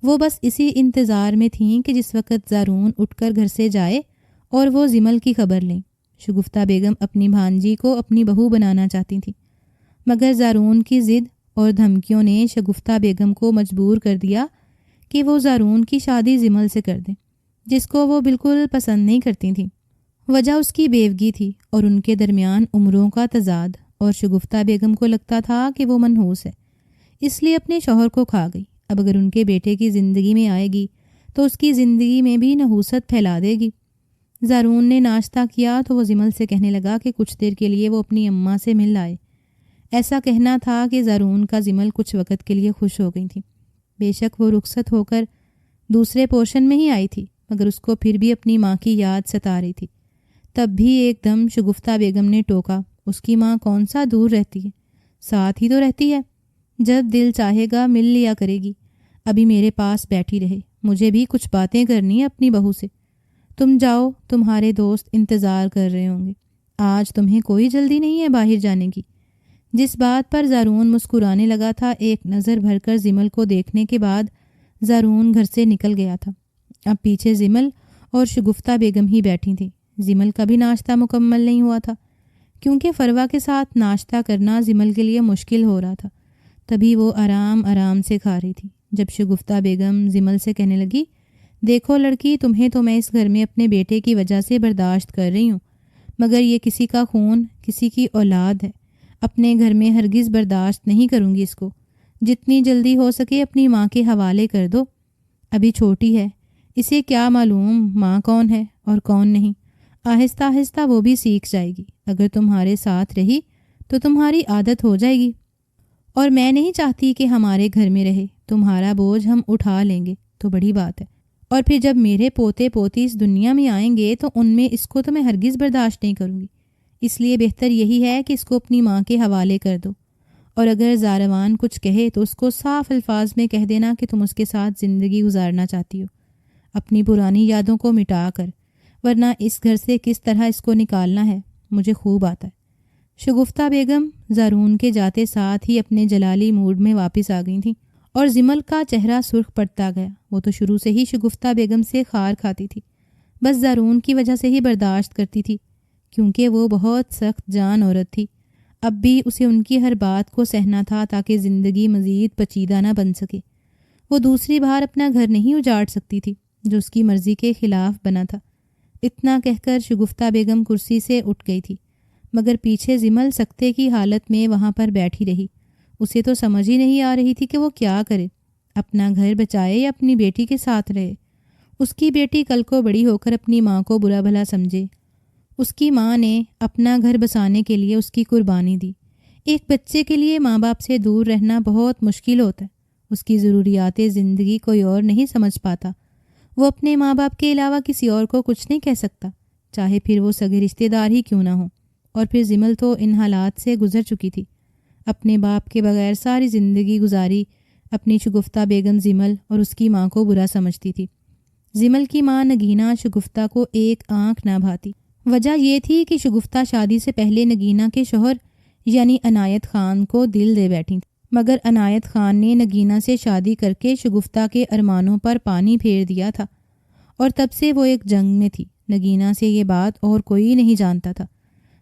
وہ بس اسی انتظار میں تھیں کہ جس وقت زارون اٹھ کر گھر سے جائے اور وہ زمل کی خبر لیں۔ شگفتہ بیگم اپنی بھانجی کو اپنی بہو بنانا چاہتی تھیں مگر زارون کی ضد اور دھمکیوں نے شگفتہ بیگم کو مجبور کر دیا کہ وہ زارون کی شادی زمل سے کر دیں، جس کو وہ بالکل پسند نہیں کرتی تھیں۔ وجہ اس کی بیوگی تھی اور ان کے درمیان عمروں کا تضاد، اور شگفتہ بیگم کو لگتا تھا کہ وہ منحوس ہے، اس لیے اپنے شوہر کو کھا گئی۔ اب اگر ان کے بیٹے کی زندگی میں آئے گی تو اس کی زندگی میں بھی نحوست پھیلا دے گی۔ زارون نے ناشتہ کیا تو وہ زمل سے کہنے لگا کہ کچھ دیر کے لیے وہ اپنی اماں سے مل آئے۔ ایسا کہنا تھا کہ زارون کا زمل کچھ وقت کے لیے خوش ہو گئی تھی۔ بے شک وہ رخصت ہو کر دوسرے پورشن میں ہی آئی تھی مگر اس کو پھر بھی اپنی ماں کی یاد ستا رہی تھی۔ تب بھی ایک دم شگفتہ بیگم نے ٹوکا، اس کی ماں کون سا دور رہتی ہے، ساتھ ہی تو رہتی ہے، جب دل چاہے گا مل لیا کرے گی۔ ابھی میرے پاس بیٹھی رہے، مجھے بھی کچھ باتیں کرنی ہے اپنی بہو سے۔ تم جاؤ، تمہارے دوست انتظار کر رہے ہوں گے، آج تمہیں کوئی جلدی نہیں ہے باہر جانے کی۔ جس بات پر زارون مسکرانے لگا تھا، ایک نظر بھر کر زمل کو دیکھنے کے بعد زارون گھر سے نکل گیا تھا۔ اب پیچھے زمل اور شگفتہ بیگم ہی بیٹھی تھیں۔ زمل کا بھی ناشتہ مکمل نہیں ہوا تھا کیونکہ فروا کے ساتھ ناشتہ کرنا زمل کے لیے مشکل ہو رہا تھا۔ تبھی وہ آرام آرام سے کھا رہی تھی جب شگفتہ بیگم زمل سے کہنے لگی، دیکھو لڑکی، تمہیں تو میں اس گھر میں اپنے بیٹے کی وجہ سے برداشت کر رہی ہوں مگر یہ کسی کا خون، کسی کی اولاد ہے، اپنے گھر میں ہرگز برداشت نہیں کروں گی اس کو۔ جتنی جلدی ہو سکے اپنی ماں کے حوالے کر دو، ابھی چھوٹی ہے، اسے کیا معلوم ماں کون ہے اور کون نہیں، آہستہ آہستہ وہ بھی سیکھ جائے گی۔ اگر تمہارے ساتھ رہی تو تمہاری عادت ہو جائے گی، اور میں نہیں چاہتی کہ ہمارے گھر میں رہے، تمہارا بوجھ ہم اٹھا لیں گے تو بڑی بات ہے، اور پھر جب میرے پوتے پوتی اس دنیا میں آئیں گے تو ان میں اس کو تو میں ہرگز برداشت نہیں کروں گی۔ اس لیے بہتر یہی ہے کہ اس کو اپنی ماں کے حوالے کر دو، اور اگر زاروان کچھ کہے تو اس کو صاف الفاظ میں کہہ دینا کہ تم اس کے ساتھ زندگی گزارنا چاہتی ہو، اپنی پرانی یادوں کو مٹا کر، ورنہ اس گھر سے کس طرح اس کو نکالنا ہے مجھے خوب آتا ہے۔ شگفتہ بیگم زارون کے جاتے ساتھ ہی اپنے جلالی موڈ میں واپس آ گئی تھیں اور زمل کا چہرہ سرخ پڑتا گیا۔ وہ تو شروع سے ہی شگفتہ بیگم سے خار کھاتی تھی، بس زارون کی وجہ سے ہی برداشت کرتی تھی کیونکہ وہ بہت سخت جان عورت تھی۔ اب بھی اسے ان کی ہر بات کو سہنا تھا تاکہ زندگی مزید پیچیدہ نہ بن سکے۔ وہ دوسری بار اپنا گھر نہیں اجاڑ سکتی تھی جو اس کی مرضی کے خلاف بنا تھا۔ اتنا کہہ کر شگفتہ بیگم کرسی سے اٹھ گئی تھی مگر پیچھے زمل سکتے کی حالت میں وہاں پر بیٹھی رہی۔ اسے تو سمجھ ہی نہیں آ رہی تھی کہ وہ کیا کرے، اپنا گھر بچائے یا اپنی بیٹی کے ساتھ رہے۔ اس کی بیٹی کل کو بڑی ہو کر اپنی ماں کو برا بھلا سمجھے۔ اس کی ماں نے اپنا گھر بسانے کے لیے اس کی قربانی دی۔ ایک بچے کے لیے ماں باپ سے دور رہنا بہت مشکل ہوتا ہے۔ اس کی ضروریات زندگی کوئی اور نہیں سمجھ پاتا۔ وہ اپنے ماں باپ کے علاوہ کسی اور کو کچھ نہیں کہہ سکتا، چاہے پھر وہ سگے رشتہ دار ہی کیوں نہ ہوں۔ اور پھر زمل تو ان حالات سے گزر چکی تھی۔ اپنے باپ کے بغیر ساری زندگی گزاری۔ اپنی شگفتہ بیگم زمل اور اس کی ماں کو برا سمجھتی تھی۔ زمل کی ماں نگینہ شگفتہ کو ایک آنکھ نہ بھاتی۔ وجہ یہ تھی کہ شگفتہ شادی سے پہلے نگینہ کے شوہر یعنی عنایت خان کو دل دے بیٹھی تھی، مگر عنایت خان نے نگینہ سے شادی کر کے شگفتہ کے ارمانوں پر پانی پھیر دیا تھا، اور تب سے وہ ایک جنگ میں تھی۔ نگینہ سے یہ بات اور کوئی نہیں جانتا تھا،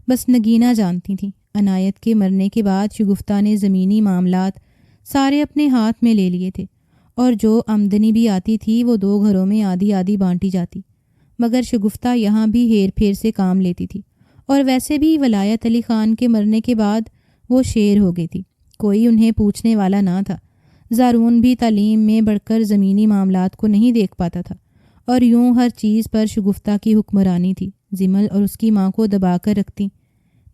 بس نگینہ جانتی تھی۔ عنایت کے مرنے کے بعد شگفتہ نے زمینی معاملات سارے اپنے ہاتھ میں لے لیے تھے، اور جو آمدنی بھی آتی تھی وہ 2 گھروں میں آدھی آدھی بانٹی جاتی، مگر شگفتہ یہاں بھی ہیر پھیر سے کام لیتی تھی۔ اور ویسے بھی ولایت علی خان کے مرنے کے بعد وہ شیر ہو گئی تھی، کوئی انہیں پوچھنے والا نہ تھا۔ زارون بھی تعلیم میں بڑھ کر زمینی معاملات کو نہیں دیکھ پاتا تھا، اور یوں ہر چیز پر شگفتہ کی حکمرانی تھی۔ زمل اور اس کی ماں کو دبا کر رکھتی،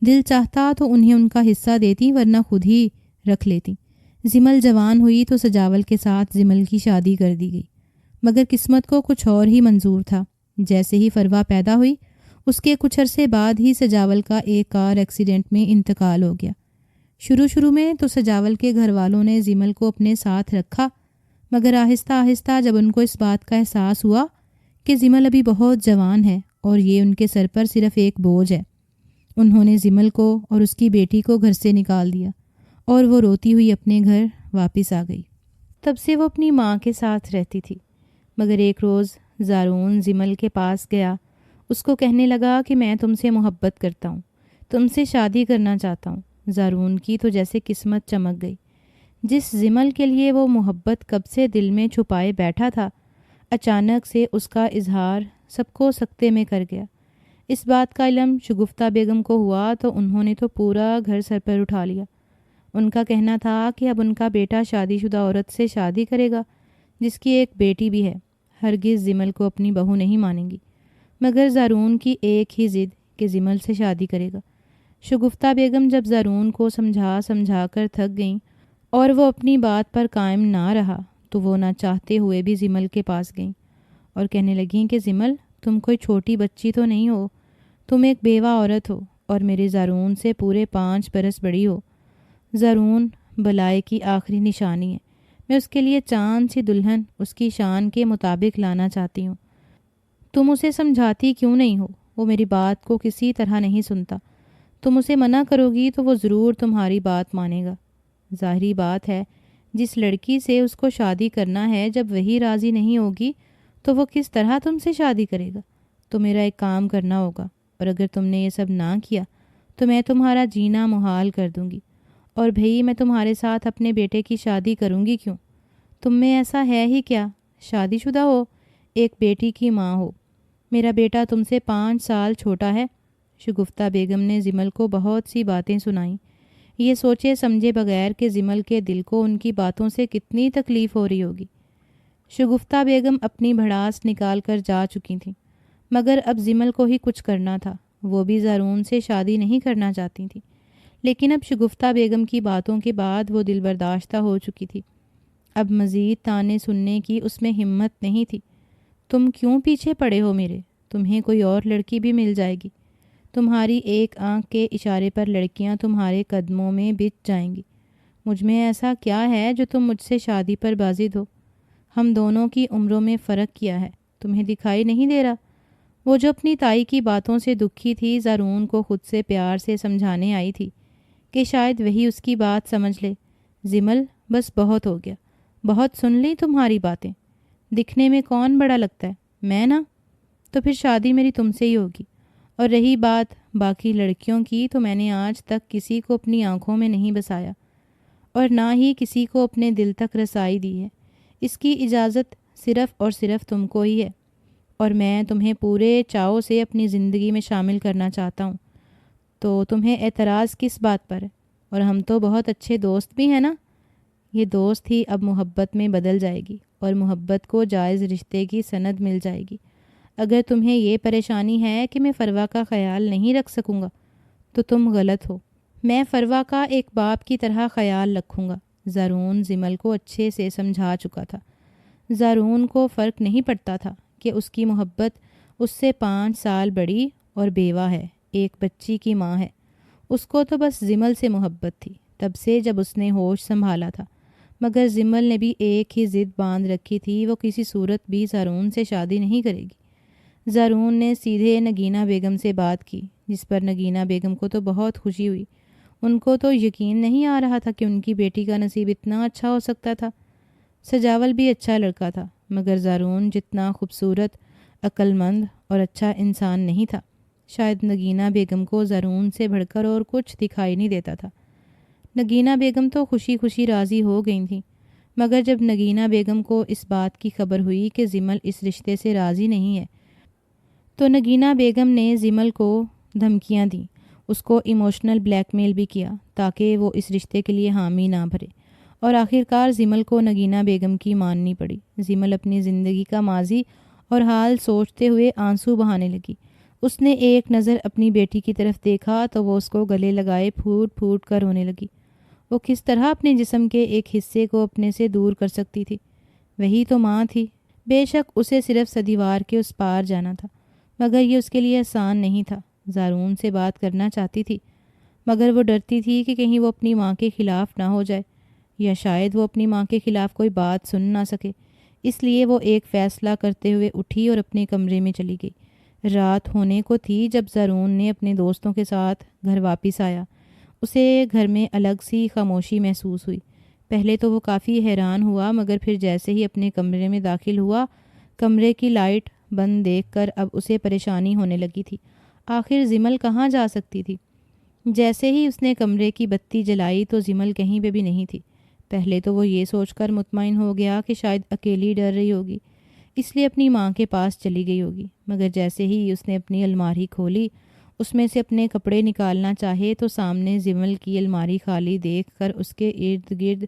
دل چاہتا تو انہیں ان کا حصہ دیتی، ورنہ خود ہی رکھ لیتی۔ زمل جوان ہوئی تو سجاول کے ساتھ زمل کی شادی کر دی گئی، مگر قسمت کو کچھ اور ہی منظور تھا۔ جیسے ہی فروا پیدا ہوئی، اس کے کچھ عرصے بعد ہی سجاول کا ایک کار ایکسیڈنٹ میں انتقال ہو گیا۔ شروع میں تو سجاول کے گھر والوں نے زمل کو اپنے ساتھ رکھا، مگر آہستہ آہستہ جب ان کو اس بات کا احساس ہوا کہ زمل ابھی بہت جوان ہے اور یہ ان کے سر پر صرف ایک بوجھ ہے، انہوں نے زمل کو اور اس کی بیٹی کو گھر سے نکال دیا، اور وہ روتی ہوئی اپنے گھر واپس آ گئی۔ تب سے وہ اپنی ماں کے ساتھ رہتی تھی، مگر ایک روز زارون زمل کے پاس گیا، اس کو کہنے لگا کہ میں تم سے محبت کرتا ہوں، تم سے شادی کرنا چاہتا ہوں۔ زارون کی تو جیسے قسمت چمک گئی۔ جس زمل کے لیے وہ محبت کب سے دل میں چھپائے بیٹھا تھا، اچانک سے اس کا اظہار سب کو سکتے میں کر گیا۔ اس بات کا علم شگفتہ بیگم کو ہوا تو انہوں نے تو پورا گھر سر پر اٹھا لیا۔ ان کا کہنا تھا کہ اب ان کا بیٹا شادی شدہ عورت سے شادی کرے گا جس کی ایک بیٹی بھی ہے، ہرگز زمل کو اپنی بہو نہیں مانیں گی۔ مگر زارون کی ایک ہی ضد کہ زمل سے شادی کرے گا۔ شگفتہ بیگم جب زارون کو سمجھا کر تھک گئیں اور وہ اپنی بات پر قائم نہ رہا تو وہ نہ چاہتے ہوئے بھی زمل کے پاس گئیں اور کہنے لگیں کہ زمل، تم کوئی چھوٹی بچی تو نہیں ہو، تم ایک بیوہ عورت ہو اور میرے زارون سے پورے 5 برس بڑی ہو۔ زارون بلائے کی آخری نشانی ہے، میں اس کے لیے چاند سی دلہن اس کی شان کے مطابق لانا چاہتی ہوں۔ تم اسے سمجھاتی کیوں نہیں ہو؟ وہ میری بات کو کسی طرح نہیں سنتا۔ تم اسے منع کرو گی تو وہ ضرور تمہاری بات مانے گا۔ ظاہری بات ہے، جس لڑکی سے اس کو شادی کرنا ہے جب وہی راضی نہیں ہوگی تو وہ کس طرح تم سے شادی کرے گا؟ تو میرا ایک کام کرنا ہوگا، اور اگر تم نے یہ سب نہ کیا تو میں تمہارا جینا محال کر دوں گی، اور بھئی میں تمہارے ساتھ اپنے بیٹے کی شادی کروں گی کیوں؟ تم میں ایسا ہے ہی کیا؟ شادی شدہ ہو، ایک بیٹی کی ماں ہو، میرا بیٹا تم سے 5 سال چھوٹا ہے۔ شگفتہ بیگم نے زمل کو بہت سی باتیں سنائیں، یہ سوچے سمجھے بغیر کہ زمل کے دل کو ان کی باتوں سے کتنی تکلیف ہو رہی ہوگی۔ شگفتہ بیگم اپنی بھڑاس نکال کر جا چکی تھیں، مگر اب زمل کو ہی کچھ کرنا تھا۔ وہ بھی زارون سے شادی نہیں کرنا چاہتی تھیں، لیکن اب شگفتہ بیگم کی باتوں کے بعد وہ دل برداشتہ ہو چکی تھی۔ اب مزید تانے سننے کی اس میں ہمت نہیں تھی۔ تم کیوں پیچھے پڑے ہو میرے؟ تمہیں کوئی اور لڑکی بھی مل جائے گی، تمہاری ایک آنکھ کے اشارے پر لڑکیاں تمہارے قدموں میں بچ جائیں گی۔ مجھ میں ایسا کیا ہے جو تم مجھ سے شادی پر بازد ہو؟ ہم دونوں کی عمروں میں فرق کیا ہے، تمہیں دکھائی نہیں دے رہا؟ وہ جو اپنی تائی کی باتوں سے دکھی تھی، زارون کو خود سے پیار سے سمجھانے آئی تھی کہ شاید وہی اس کی بات سمجھ لے۔ زمل، بس بہت ہو گیا، بہت سن لی تمہاری باتیں۔ دکھنے میں کون بڑا لگتا ہے؟ میں نا؟ تو پھر شادی میری تم سے ہی ہوگی۔ اور رہی بات باقی لڑکیوں کی، تو میں نے آج تک کسی کو اپنی آنکھوں میں نہیں بسایا اور نہ ہی کسی کو اپنے دل تک رسائی دی ہے۔ اس کی اجازت صرف اور صرف تم کو ہی ہے، اور میں تمہیں پورے چاؤ سے اپنی زندگی میں شامل کرنا چاہتا ہوں۔ تو تمہیں اعتراض کس بات پر ہے؟ اور ہم تو بہت اچھے دوست بھی ہیں نا۔ یہ دوست ہی اب محبت میں بدل جائے گی اور محبت کو جائز رشتے کی سند مل جائے گی۔ اگر تمہیں یہ پریشانی ہے کہ میں فروا کا خیال نہیں رکھ سکوں گا تو تم غلط ہو۔ میں فروا کا ایک باپ کی طرح خیال رکھوں گا۔ زارون زمل کو اچھے سے سمجھا چکا تھا۔ زارون کو فرق نہیں پڑتا تھا کہ اس کی محبت اس سے 5 سال بڑی اور بیوہ ہے، ایک بچی کی ماں ہے۔ اس کو تو بس زمل سے محبت تھی تب سے جب اس نے ہوش سنبھالا تھا، مگر زمل نے بھی ایک ہی ضد باندھ رکھی تھی، وہ کسی صورت بھی زارون سے شادی نہیں کرے گی۔ زارون نے سیدھے نگینہ بیگم سے بات کی، جس پر نگینہ بیگم کو تو بہت خوشی ہوئی۔ ان کو تو یقین نہیں آ رہا تھا کہ ان کی بیٹی کا نصیب اتنا اچھا ہو سکتا تھا۔ سجاول بھی اچھا لڑکا تھا، مگر زارون جتنا خوبصورت، عقل مند اور اچھا انسان نہیں تھا۔ شاید نگینہ بیگم کو زارون سے بڑھ کر اور کچھ دکھائی نہیں دیتا تھا۔ نگینہ بیگم تو خوشی خوشی راضی ہو گئی تھیں، مگر جب نگینہ بیگم کو اس بات کی خبر ہوئی کہ زمل اس رشتے سے راضی نہیں ہے تو نگینہ بیگم نے زمل کو دھمکیاں دیں، اس کو ایموشنل بلیک میل بھی کیا تاکہ وہ اس رشتے کے لیے حامی نہ بھرے، اور آخرکار زمل کو نگینہ بیگم کی ماننی پڑی۔ زمل اپنی زندگی کا ماضی اور حال سوچتے ہوئے آنسو بہانے لگی۔ اس نے ایک نظر اپنی بیٹی کی طرف دیکھا تو وہ اس کو گلے لگائے پھوٹ پھوٹ کر رونے لگی۔ وہ کس طرح اپنے جسم کے ایک حصے کو اپنے سے دور کر سکتی تھی؟ وہی تو ماں تھی۔ بے شک اسے صرف صدیوار کے اس پار جانا تھا، مگر یہ اس کے لیے آسان نہیں تھا۔ زارون سے بات کرنا چاہتی تھی، مگر وہ ڈرتی تھی کہ کہیں وہ اپنی ماں کے خلاف نہ ہو جائے، یا شاید وہ اپنی ماں کے خلاف کوئی بات سن نہ سکے۔ اس لیے وہ ایک فیصلہ کرتے ہوئے اٹھی اور اپنے کمرے میں چلی گئی۔ رات ہونے کو تھی جب زارون نے اپنے دوستوں کے ساتھ گھر واپس آیا۔ اسے گھر میں الگ سی خاموشی محسوس ہوئی۔ پہلے تو وہ کافی حیران ہوا، مگر پھر جیسے ہی اپنے کمرے میں داخل ہوا، کمرے کی لائٹ بند دیکھ کر اب اسے پریشانی ہونے لگی تھی۔ آخر زمل کہاں جا سکتی تھی؟ جیسے ہی اس نے کمرے کی بتی جلائی تو زمل کہیں پہ بھی نہیں تھی۔ پہلے تو وہ یہ سوچ کر مطمئن ہو گیا کہ شاید اکیلی ڈر رہی ہوگی، اس لیے اپنی ماں کے پاس چلی گئی ہوگی، مگر جیسے ہی اس نے اپنی الماری کھولی، اس میں سے اپنے کپڑے نکالنا چاہے تو سامنے زمل کی الماری خالی دیکھ کر اس کے ارد گرد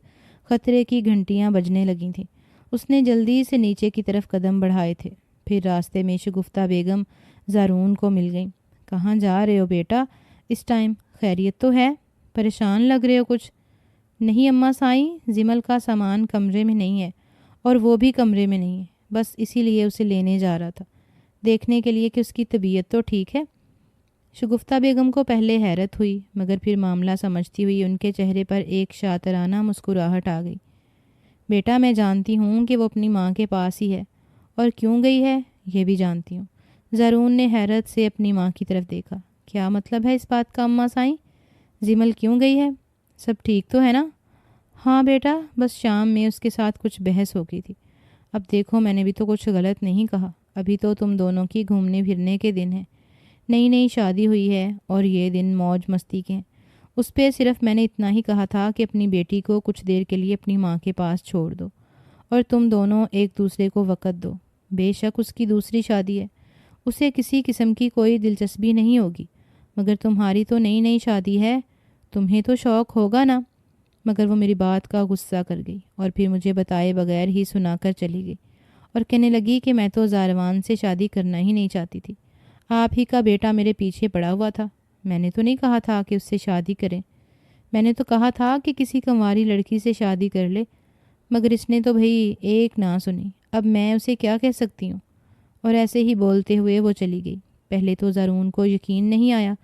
خطرے کی گھنٹیاں بجنے لگی تھیں۔ اس نے جلدی سے نیچے کی طرف قدم بڑھائے تھے۔ پھر راستے میں شگفتہ بیگم زارون کو مل گئیں۔ کہاں جا رہے ہو بیٹا اس ٹائم؟ خیریت تو ہے؟ پریشان لگ رہے ہو کچھ؟ نہیں اماں سائیں، زمل کا سامان کمرے میں نہیں ہے، اور وہ بھی کمرے میں نہیں ہے، بس اسی لیے اسے لینے جا رہا تھا، دیکھنے کے لیے کہ اس کی طبیعت تو ٹھیک ہے۔ شگفتہ بیگم کو پہلے حیرت ہوئی، مگر پھر معاملہ سمجھتی ہوئی ان کے چہرے پر ایک شاطرانہ مسکراہٹ آ گئی۔ بیٹا میں جانتی ہوں کہ وہ اپنی ماں کے پاس ہی ہے، اور کیوں گئی ہے یہ بھی جانتی ہوں۔ زارون نے حیرت سے اپنی ماں کی طرف دیکھا۔ کیا مطلب ہے اس بات کا اماں سائیں؟ زمل کیوں گئی ہے؟ سب ٹھیک تو ہے نا؟ ہاں بیٹا، بس شام میں اس کے ساتھ کچھ بحث ہو گئی تھی۔ اب دیکھو میں نے بھی تو کچھ غلط نہیں کہا، ابھی تو تم دونوں کی گھومنے پھرنے کے دن ہیں، نئی نئی شادی ہوئی ہے اور یہ دن موج مستی کے ہیں۔ اس پہ صرف میں نے اتنا ہی کہا تھا کہ اپنی بیٹی کو کچھ دیر کے لیے اپنی ماں کے پاس چھوڑ دو اور تم دونوں ایک دوسرے کو وقت دو۔ بے شک اس کی دوسری شادی ہے، اسے کسی قسم کی کوئی دلچسپی نہیں ہوگی، مگر تمہاری تو نئی نئی شادی ہے، تمہیں تو شوق ہوگا نا۔ مگر وہ میری بات کا غصہ کر گئی اور پھر مجھے بتائے بغیر ہی سنا کر چلی گئی، اور کہنے لگی کہ میں تو زاروان سے شادی کرنا ہی نہیں چاہتی تھی، آپ ہی کا بیٹا میرے پیچھے پڑا ہوا تھا، میں نے تو نہیں کہا تھا کہ اس سے شادی کریں، میں نے تو کہا تھا کہ کسی کنواری لڑکی سے شادی کر لے، مگر اس نے تو بھئی ایک نہ سنی، اب میں اسے کیا کہہ سکتی ہوں۔ اور ایسے ہی بولتے ہوئے وہ چلی گئی۔ پہلے تو زارون کو یقین نہیں آیا،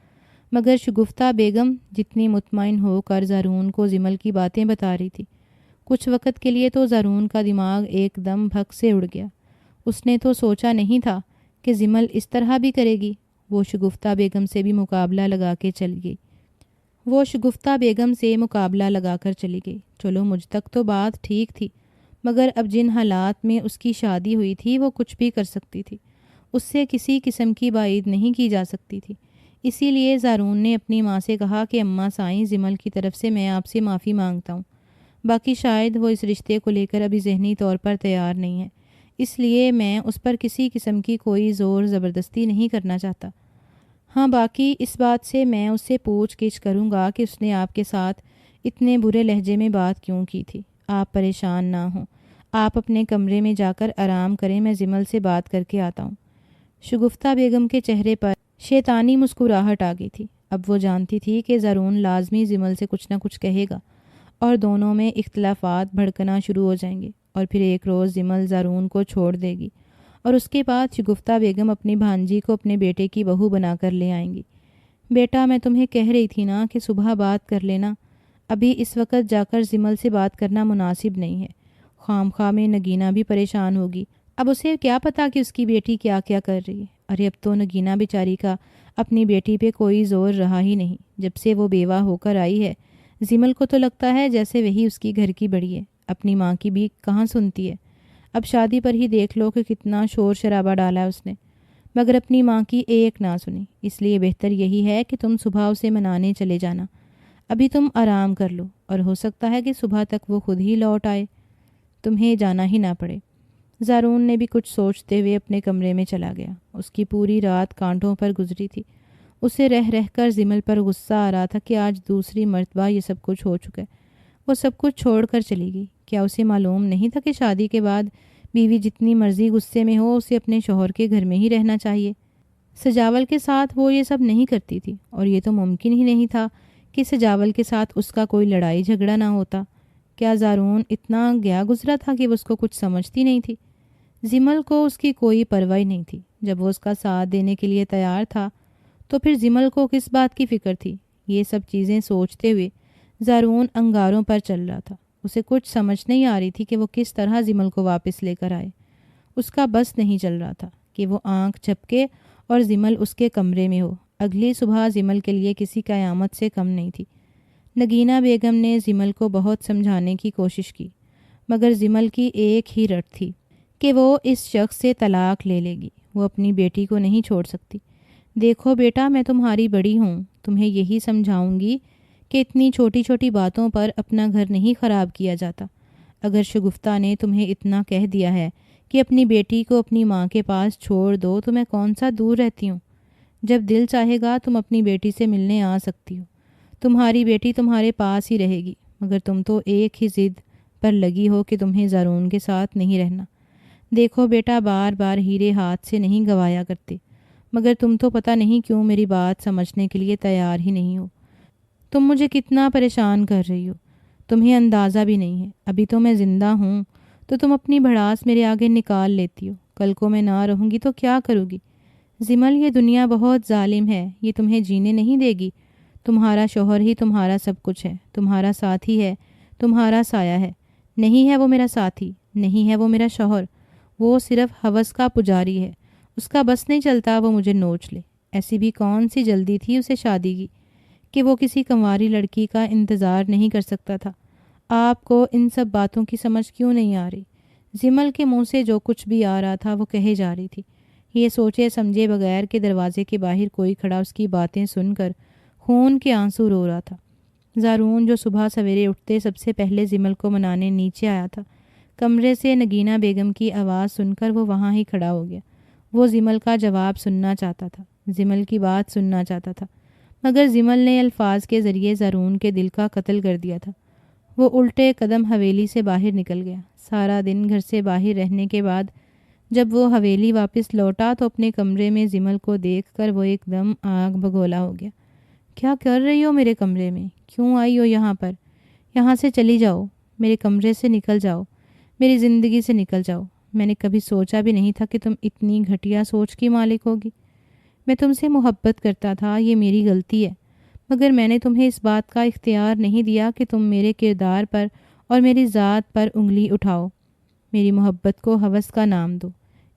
مگر شگفتہ بیگم جتنی مطمئن ہو کر زارون کو زمل کی باتیں بتا رہی تھی، کچھ وقت کے لیے تو زارون کا دماغ ایک دم بھگ سے اڑ گیا۔ اس نے تو سوچا نہیں تھا کہ زمل اس طرح بھی کرے گی۔ وہ شگفتہ بیگم سے بھی مقابلہ لگا کے چلی گئی۔ چلو مجھ تک تو بات ٹھیک تھی، مگر اب جن حالات میں اس کی شادی ہوئی تھی وہ کچھ بھی کر سکتی تھی، اس سے کسی قسم کی بعید نہیں کی جا سکتی تھی۔ اسی لیے زارون نے اپنی ماں سے کہا کہ اماں سائیں، زمل کی طرف سے میں آپ سے معافی مانگتا ہوں، باقی شاید وہ اس رشتے کو لے کر ابھی ذہنی طور پر تیار نہیں ہے، اس لیے میں اس پر کسی قسم کی کوئی زور زبردستی نہیں کرنا چاہتا۔ ہاں، باقی اس بات سے میں اس سے پوچھ گچھ کروں گا کہ اس نے آپ کے ساتھ اتنے برے لہجے میں بات کیوں کی تھی۔ آپ پریشان نہ ہوں، آپ اپنے کمرے میں جا کر آرام کریں، میں زمل سے بات کر کے آتا ہوں۔ شگفتہ بیگم کے چہرے پر شیطانی مسکراہٹ آ گئی تھی۔ اب وہ جانتی تھی کہ زارون لازمی زمل سے کچھ نہ کچھ کہے گا اور دونوں میں اختلافات بھڑکنا شروع ہو جائیں گے، اور پھر ایک روز زمل زارون کو چھوڑ دے گی اور اس کے بعد شگفتہ بیگم اپنی بھانجی کو اپنے بیٹے کی بہو بنا کر لے آئیں گی۔ بیٹا، میں تمہیں کہہ رہی تھی نا کہ صبح بات کر لینا، ابھی اس وقت جا کر زمل سے بات کرنا مناسب نہیں ہے۔ خام خواہ میں نگینہ بھی پریشان ہوگی۔ اب اسے کیا پتا کہ اس کی بیٹی کیا کیا کر رہی ہے۔ ارے اب تو نگینہ بیچاری کا اپنی بیٹی پہ کوئی زور رہا ہی نہیں جب سے وہ بیوہ ہو کر آئی ہے۔ زمل کو تو لگتا ہے جیسے وہی اس کی گھر کی بڑی ہے، اپنی ماں کی بھی کہاں سنتی ہے۔ اب شادی پر ہی دیکھ لو کہ کتنا شور شرابہ ڈالا اس نے، مگر اپنی ماں کی ایک نہ سنی۔ اس لیے بہتر یہی ہے کہ تم صبح اسے منانے چلے جانا۔ ابھی تم آرام کر لو، اور ہو سکتا ہے کہ صبح تک وہ خود ہی لوٹ آئے، تمہیں جانا ہی نہ پڑے۔ زارون نے بھی کچھ سوچتے ہوئے اپنے کمرے میں چلا گیا۔ اس کی پوری رات کانٹوں پر گزری تھی۔ اسے رہ رہ کر زمل پر غصہ آ رہا تھا کہ آج دوسری مرتبہ یہ سب کچھ ہو چکا ہے۔ وہ سب کچھ چھوڑ کر چلی گئی۔ کیا اسے معلوم نہیں تھا کہ شادی کے بعد بیوی جتنی مرضی غصے میں ہو، اسے اپنے شوہر کے گھر میں ہی رہنا چاہیے؟ سجاول کے ساتھ وہ یہ سب نہیں کرتی تھی، اور یہ تو ممکن ہی نہیں تھا کہ سجاول کے ساتھ اس کا کوئی لڑائی جھگڑا نہ ہوتا۔ کیا زارون اتنا گیا گزرا تھا کہ وہ اس کو کچھ سمجھتی نہیں تھی؟ زمل کو اس کی کوئی پرواہ نہیں تھی۔ جب وہ اس کا ساتھ دینے کے لیے تیار تھا تو پھر زمل کو کس بات کی فکر تھی؟ یہ سب چیزیں سوچتے ہوئے زارون انگاروں پر چل رہا تھا۔ اسے کچھ سمجھ نہیں آ رہی تھی کہ وہ کس طرح زمل کو واپس لے کر آئے۔ اس کا بس نہیں چل رہا تھا کہ وہ آنکھ جھپکے اور زمل اس کے کمرے میں ہو۔ اگلی صبح زمل کے لیے کسی قیامت سے کم نہیں تھی۔ نگینہ بیگم نے زمل کو بہت سمجھانے کی کوشش کی، مگر زمل کی ایک ہی رٹ تھی کہ وہ اس شخص سے طلاق لے لے گی۔ وہ اپنی بیٹی کو نہیں چھوڑ سکتی۔ دیکھو بیٹا، میں تمہاری بڑی ہوں، تمہیں یہی سمجھاؤں گی کہ اتنی چھوٹی چھوٹی باتوں پر اپنا گھر نہیں خراب کیا جاتا۔ اگر شگفتہ نے تمہیں اتنا کہہ دیا ہے کہ اپنی بیٹی کو اپنی ماں کے پاس چھوڑ دو تو میں کون سا دور رہتی ہوں؟ جب دل چاہے گا تم اپنی بیٹی سے ملنے آ سکتی ہو۔ تمہاری بیٹی تمہارے پاس ہی رہے گی، مگر تم تو ایک ہی ضد پر لگی ہو کہ تمہیں زارون کے ساتھ نہیں رہنا۔ دیکھو بیٹا، بار بار ہیرے ہاتھ سے نہیں گوایا کرتے، مگر تم تو پتہ نہیں کیوں میری بات سمجھنے کے لیے تیار ہی نہیں ہو۔ تم مجھے کتنا پریشان کر رہی ہو، تمہیں اندازہ بھی نہیں ہے۔ ابھی تو میں زندہ ہوں تو تم اپنی بھڑاس میرے آگے نکال لیتی ہو، کل کو میں نہ رہوں گی تو کیا کرو گی؟ زمل، یہ دنیا بہت ظالم ہے، یہ تمہیں جینے نہیں دے گی۔ تمہارا شوہر ہی تمہارا سب کچھ ہے، تمہارا ساتھی ہے، تمہارا سایہ ہے۔ نہیں ہے وہ میرا ساتھی، نہیں ہے وہ میرا شوہر، وہ صرف ہوس کا پجاری ہے۔ اس کا بس نہیں چلتا وہ مجھے نوچ لے۔ ایسی بھی کون سی جلدی تھی اسے شادی کی کہ وہ کسی کنواری لڑکی کا انتظار نہیں کر سکتا تھا؟ آپ کو ان سب باتوں کی سمجھ کیوں نہیں آ رہی؟ زمل کے منہ سے جو کچھ بھی آ رہا تھا وہ کہے جا رہی تھی، یہ سوچے سمجھے بغیر کہ دروازے کے باہر کوئی کھڑا اس کی باتیں سن کر خون کے آنسو رو رہا تھا۔ زارون، جو صبح سویرے اٹھتے سب سے پہلے زمل کو منانے نیچے آیا تھا، کمرے سے نگینہ بیگم کی آواز سن کر وہ وہاں ہی کھڑا ہو گیا۔ وہ زمل کا جواب سننا چاہتا تھا، زمل کی بات سننا چاہتا تھا، مگر زمل نے الفاظ کے ذریعے زارون کے دل کا قتل کر دیا تھا۔ وہ الٹے قدم حویلی سے باہر نکل گیا۔ سارا دن گھر سے باہر رہنے کے بعد جب وہ حویلی واپس لوٹا تو اپنے کمرے میں زمل کو دیکھ کر وہ ایک دم آگ بگولا ہو گیا۔ کیا کر رہی ہو میرے کمرے میں؟ کیوں آئی ہو یہاں پر؟ یہاں سے چلی جاؤ، میرے کمرے سے نکل جاؤ، میری زندگی سے نکل جاؤ۔ میں نے کبھی سوچا بھی نہیں تھا کہ تم اتنی گھٹیا سوچ کی مالک ہوگی۔ میں تم سے محبت کرتا تھا، یہ میری غلطی ہے، مگر میں نے تمہیں اس بات کا اختیار نہیں دیا کہ تم میرے کردار پر اور میری ذات پر انگلی اٹھاؤ، میری محبت کو ہوس کا نام دو،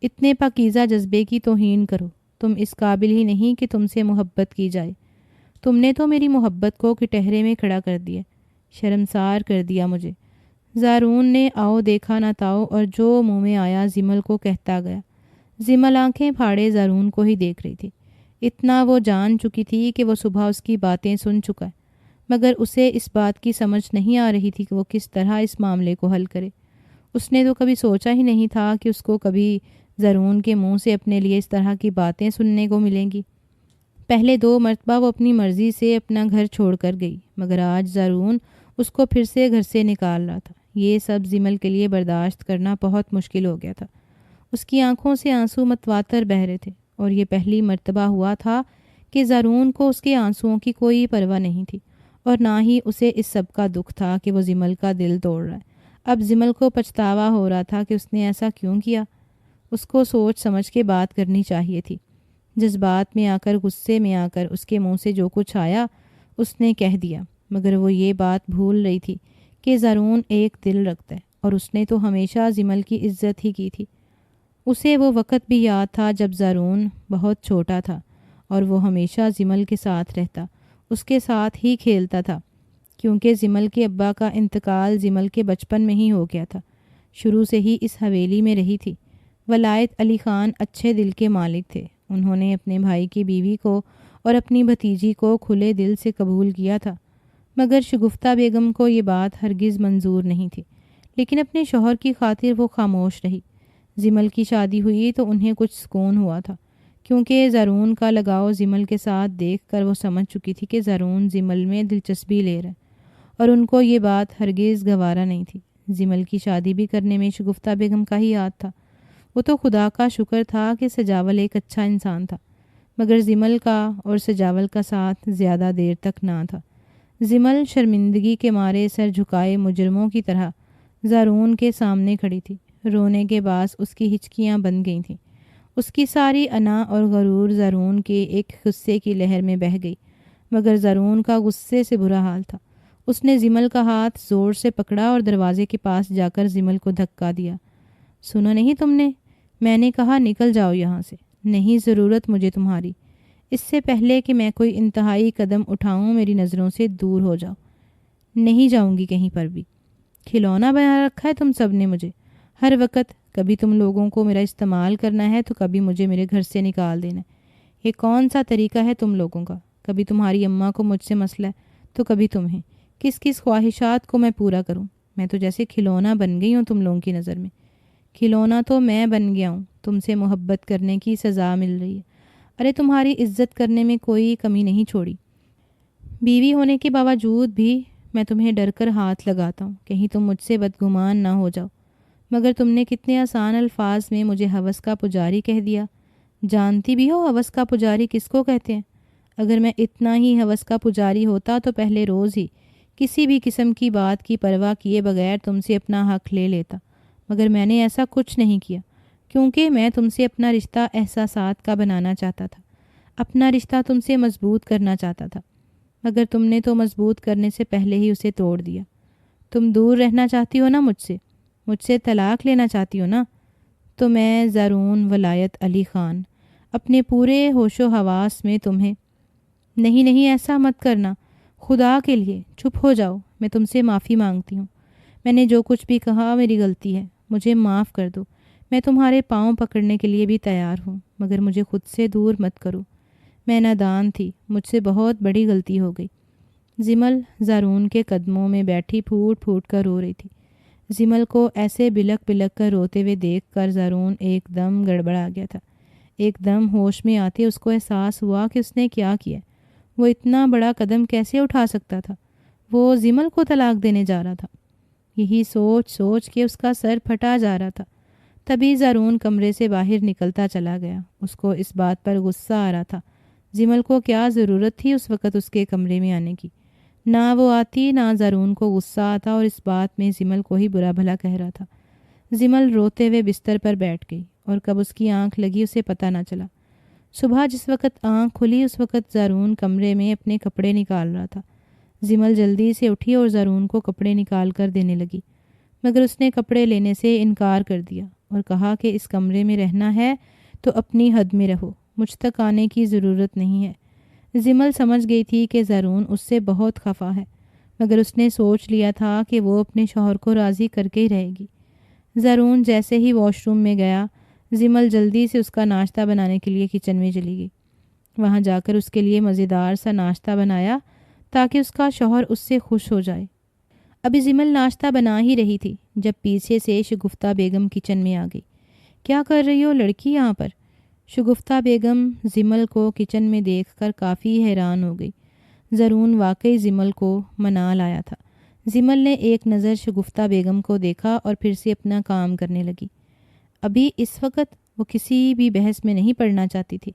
اتنے پاکیزہ جذبے کی توہین کرو۔ تم اس قابل ہی نہیں کہ تم سے محبت کی جائے۔ تم نے تو میری محبت کو کٹہرے میں کھڑا کر دیا، شرمسار کر دیا مجھے۔ زارون نے آؤ دیکھا نہ تاؤ اور جو منہ میں آیا زمل کو کہتا گیا۔ زمل آنکھیں پھاڑے زارون کو ہی دیکھ رہی تھی۔ اتنا وہ جان چکی تھی کہ وہ صبح اس کی باتیں سن چکا ہے، مگر اسے اس بات کی سمجھ نہیں آ رہی تھی کہ وہ کس طرح اس معاملے کو حل کرے۔ اس نے تو کبھی سوچا ہی نہیں تھا کہ اس کو کبھی زارون کے منہ سے اپنے لیے اس طرح کی باتیں سننے کو ملیں گی۔ پہلے 2 مرتبہ وہ اپنی مرضی سے اپنا گھر چھوڑ کر گئی، مگر آج زارون اس کو پھر سے گھر سے نکال رہا تھا۔ یہ سب زمل کے لیے برداشت کرنا بہت مشکل ہو گیا تھا۔ اس کی آنکھوں سے آنسو متواتر بہہ رہے تھے، اور یہ پہلی مرتبہ ہوا تھا کہ زارون کو اس کے آنسوؤں کی کوئی پرواہ نہیں تھی، اور نہ ہی اسے اس سب کا دکھ تھا کہ وہ زمل کا دل توڑ رہا ہے۔ اب زمل کو پچھتاوا ہو رہا تھا کہ اس نے ایسا کیوں کیا۔ اس کو سوچ سمجھ کے بات کرنی چاہیے تھی۔ جذبات میں آ کر، غصے میں آ کر اس کے منہ سے جو کچھ آیا اس نے کہہ دیا، مگر وہ یہ بات بھول رہی تھی کہ زارون ایک دل رکھتا ہے، اور اس نے تو ہمیشہ زمل کی عزت ہی کی تھی۔ اسے وہ وقت بھی یاد تھا جب زارون بہت چھوٹا تھا، اور وہ ہمیشہ زمل کے ساتھ رہتا، اس کے ساتھ ہی کھیلتا تھا، کیونکہ زمل کے ابا کا انتقال زمل کے بچپن میں ہی ہو گیا تھا۔ شروع سے ہی اس حویلی میں رہی تھی۔ ولایت علی خان اچھے دل کے مالک تھے۔ انہوں نے اپنے بھائی کی بیوی کو اور اپنی بھتیجی کو کھلے دل سے قبول کیا تھا، مگر شگفتہ بیگم کو یہ بات ہرگز منظور نہیں تھی، لیکن اپنے شوہر کی خاطر وہ خاموش رہی۔ زمل کی شادی ہوئی تو انہیں کچھ سکون ہوا تھا، کیونکہ زارون کا لگاؤ زمل کے ساتھ دیکھ کر وہ سمجھ چکی تھی کہ زارون زمل میں دلچسپی لے رہا ہے، اور ان کو یہ بات ہرگز گوارا نہیں تھی۔ زمل کی شادی بھی کرنے میں شگفتہ بیگم کا ہی ہاتھ تھا۔ وہ تو خدا کا شکر تھا کہ سجاول ایک اچھا انسان تھا، مگر زمل کا اور سجاول کا ساتھ زیادہ دیر تک نہ تھا۔ زمل شرمندگی کے مارے سر جھکائے مجرموں کی طرح زارون کے سامنے کھڑی تھی۔ رونے کے باعث اس کی ہچکیاں بن گئی تھیں۔ اس کی ساری انا اور غرور زارون کے ایک غصے کی لہر میں بہہ گئی، مگر زارون کا غصے سے برا حال تھا۔ اس نے زمل کا ہاتھ زور سے پکڑا اور دروازے کے پاس جا کر زمل کو دھکا دیا۔ سنا نہیں تم نے؟ میں نے کہا نکل جاؤ یہاں سے، نہیں ضرورت مجھے تمہاری۔ اس سے پہلے کہ میں کوئی انتہائی قدم اٹھاؤں میری نظروں سے دور ہو جاؤ۔ نہیں جاؤں گی کہیں پر بھی۔ کھلونا بنا رکھا ہے تم سب نے مجھے، ہر وقت کبھی تم لوگوں کو میرا استعمال کرنا ہے تو کبھی مجھے میرے گھر سے نکال دینا ہے۔ یہ کون سا طریقہ ہے تم لوگوں کا؟ کبھی تمہاری اماں کو مجھ سے مسئلہ ہے تو کبھی تمہیں۔ کس کس خواہشات کو میں پورا کروں؟ میں تو جیسے کھلونا بن گئی ہوں تم لوگوں کی نظر میں۔ کھلونا تو میں بن گیا ہوں، تم سے محبت کرنے کی سزا مل رہی ہے۔ ارے تمہاری عزت کرنے میں کوئی کمی نہیں چھوڑی۔ بیوی ہونے کے باوجود بھی میں تمہیں ڈر کر ہاتھ لگاتا ہوں، کہیں تم مجھ سے بدگمان نہ ہو جاؤ، مگر تم نے کتنے آسان الفاظ میں مجھے ہوس کا پجاری کہہ دیا۔ جانتی بھی ہو ہوس کا پجاری کس کو کہتے ہیں؟ اگر میں اتنا ہی ہوس کا پجاری ہوتا تو پہلے روز ہی کسی بھی قسم کی بات کی پرواہ کیے بغیر تم سے اپنا حق لے لیتا، مگر میں نے ایسا کچھ نہیں کیا، کیونکہ میں تم سے اپنا رشتہ احساسات کا بنانا چاہتا تھا، اپنا رشتہ تم سے مضبوط کرنا چاہتا تھا، مگر تم نے تو مضبوط کرنے سے پہلے ہی اسے توڑ دیا۔ تم دور رہنا چاہتی ہو نا مجھ سے طلاق لینا چاہتی ہو نا؟ تو میں زارون ولایت علی خان اپنے پورے ہوش و حواس میں تمہیں… نہیں ایسا مت کرنا، خدا کے لیے چپ ہو جاؤ۔ میں تم سے معافی مانگتی ہوں، میں نے جو کچھ بھی کہا میری غلطی ہے، مجھے معاف کر دو۔ میں تمہارے پاؤں پکڑنے کے لیے بھی تیار ہوں، مگر مجھے خود سے دور مت کرو۔ میں نادان تھی، مجھ سے بہت بڑی غلطی ہو گئی۔ زمل زارون کے قدموں میں بیٹھی پھوٹ پھوٹ کر رو رہی تھی۔ زمل کو ایسے بلک بلک کر روتے ہوئے دیکھ کر زارون ایک دم گڑبڑا گیا تھا۔ ایک دم ہوش میں آتے اس کو احساس ہوا کہ اس نے کیا کیا۔ وہ اتنا بڑا قدم کیسے اٹھا سکتا تھا؟ وہ زمل کو طلاق دینے جا رہا تھا۔ یہی سوچ سوچ کے اس کا سر پھٹا جا رہا تھا۔ تبھی زارون کمرے سے باہر نکلتا چلا گیا۔ اس کو اس بات پر غصہ آ رہا تھا، زمل کو کیا ضرورت تھی اس وقت اس کے کمرے میں آنے کی؟ نہ وہ آتی، نہ زارون کو غصہ آتا، اور اس بات میں زمل کو ہی برا بھلا کہہ رہا تھا۔ زمل روتے ہوئے بستر پر بیٹھ گئی، اور کب اس کی آنکھ لگی اسے پتہ نہ چلا۔ صبح جس وقت آنکھ کھلی اس وقت زارون کمرے میں اپنے کپڑے نکال رہا تھا۔ زمل جلدی سے اٹھی اور زارون کو کپڑے نکال کر دینے لگی، مگر اس نے کپڑے لینے سے انکار کر دیا اور کہا کہ اس کمرے میں رہنا ہے تو اپنی حد میں رہو، مجھ تک آنے کی ضرورت نہیں ہے۔ زمل سمجھ گئی تھی کہ زارون اس سے بہت خفا ہے، مگر اس نے سوچ لیا تھا کہ وہ اپنے شوہر کو راضی کر کے ہی رہے گی۔ زارون جیسے ہی واش روم میں گیا، زمل جلدی سے اس کا ناشتہ بنانے کے لیے کچن میں چلی گئی۔ وہاں جا کر اس کے لیے مزیدار سا ناشتہ بنایا تاکہ اس کا شوہر اس سے خوش ہو جائے۔ ابھی زمل ناشتہ بنا ہی رہی تھی جب پیچھے سے شگفتہ بیگم کچن میں آ گئی۔ کیا کر رہی ہو لڑکی یہاں پر؟ شگفتہ بیگم زمل کو کچن میں دیکھ کر کافی حیران ہو گئی۔ زرون واقعی زمل کو منا لایا تھا۔ زمل نے ایک نظر شگفتہ بیگم کو دیکھا اور پھر سے اپنا کام کرنے لگی۔ ابھی اس وقت وہ کسی بھی بحث میں نہیں پڑنا چاہتی تھی۔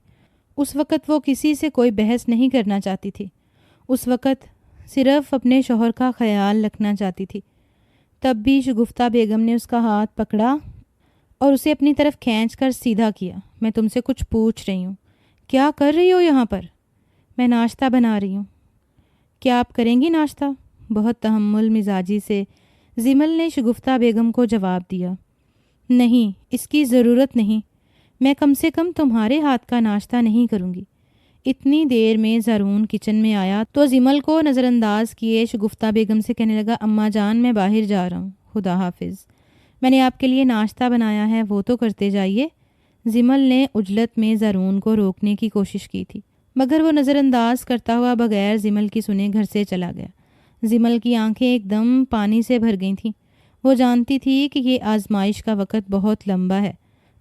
اس وقت وہ کسی سے کوئی بحث نہیں کرنا چاہتی تھی۔ اس وقت صرف اپنے شوہر کا خیال رکھنا چاہتی تھی۔ تب بھی شگفتہ بیگم نے اس کا ہاتھ پکڑا اور اسے اپنی طرف کھینچ کر سیدھا کیا۔ میں تم سے کچھ پوچھ رہی ہوں۔ کیا کر رہی ہو یہاں پر؟ میں ناشتہ بنا رہی ہوں۔ کیا آپ کریں گی ناشتہ؟ بہت تحمل مزاجی سے زمل نے شگفتہ بیگم کو جواب دیا۔ نہیں، اس کی ضرورت نہیں۔ میں کم سے کم تمہارے ہاتھ کا ناشتہ نہیں کروں گی۔ اتنی دیر میں زرون کچن میں آیا تو زمل کو نظر انداز کیے شگفتہ بیگم سے کہنے لگا، اماں جان میں باہر جا رہا ہوں، خدا حافظ۔ میں نے آپ کے لیے ناشتہ بنایا ہے، وہ تو کرتے جائیے۔ زمل نے عجلت میں زرون کو روکنے کی کوشش کی تھی، مگر وہ نظر انداز کرتا ہوا بغیر زمل کی سنے گھر سے چلا گیا۔ زمل کی آنکھیں ایک دم پانی سے بھر گئی تھیں۔ وہ جانتی تھی کہ یہ آزمائش کا وقت بہت لمبا ہے،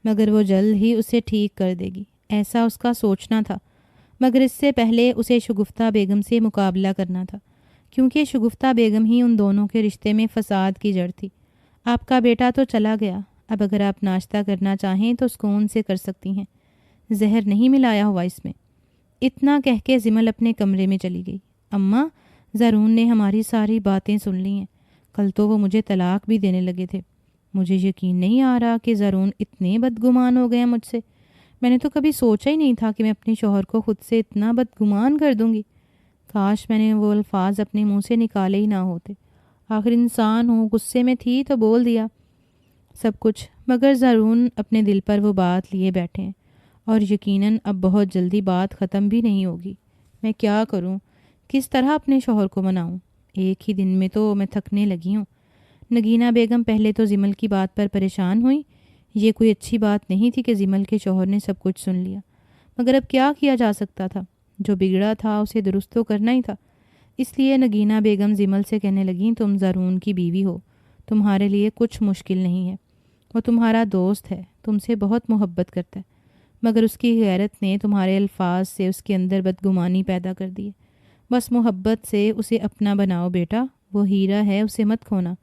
مگر وہ جلد ہی اسے ٹھیک کر دے گی، ایسا اس کا سوچنا تھا۔ مگر اس سے پہلے اسے شگفتہ بیگم سے مقابلہ کرنا تھا، کیونکہ شگفتہ بیگم ہی ان دونوں کے رشتے میں فساد کی جڑ تھی۔ آپ کا بیٹا تو چلا گیا، اب اگر آپ ناشتہ کرنا چاہیں تو سکون سے کر سکتی ہیں، زہر نہیں ملایا ہوا اس میں۔ اتنا کہہ کے زمل اپنے کمرے میں چلی گئی۔ اماں، زرون نے ہماری ساری باتیں سن لی ہیں، کل تو وہ مجھے طلاق بھی دینے لگے تھے۔ مجھے یقین نہیں آ رہا کہ زرون اتنے بدگمان ہو گئے ہیں مجھ سے۔ میں نے تو کبھی سوچا ہی نہیں تھا کہ میں اپنے شوہر کو خود سے اتنا بدگمان کر دوں گی۔ کاش میں نے وہ الفاظ اپنے منہ سے نکالے ہی نہ ہوتے۔ آخر انسان ہوں، غصے میں تھی تو بول دیا سب کچھ، مگر زرون اپنے دل پر وہ بات لیے بیٹھے ہیں اور یقیناً اب بہت جلدی بات ختم بھی نہیں ہوگی۔ میں کیا کروں؟ کس طرح اپنے شوہر کو مناؤں؟ ایک ہی دن میں تو میں تھکنے لگی ہوں۔ نگینہ بیگم پہلے تو زمل کی بات پر پریشان ہوئی۔ یہ کوئی اچھی بات نہیں تھی کہ زمل کے شوہر نے سب کچھ سن لیا، مگر اب کیا کیا جا سکتا تھا؟ جو بگڑا تھا اسے درست تو کرنا ہی تھا۔ اس لیے نگینہ بیگم زمل سے کہنے لگیں، تم زرون کی بیوی ہو، تمہارے لیے کچھ مشکل نہیں ہے۔ وہ تمہارا دوست ہے، تم سے بہت محبت کرتا ہے، مگر اس کی غیرت نے تمہارے الفاظ سے اس کے اندر بدگمانی پیدا کر دی ہے۔ بس محبت سے اسے اپنا بناؤ بیٹا، وہ ہیرا ہے، اسے مت کھونا۔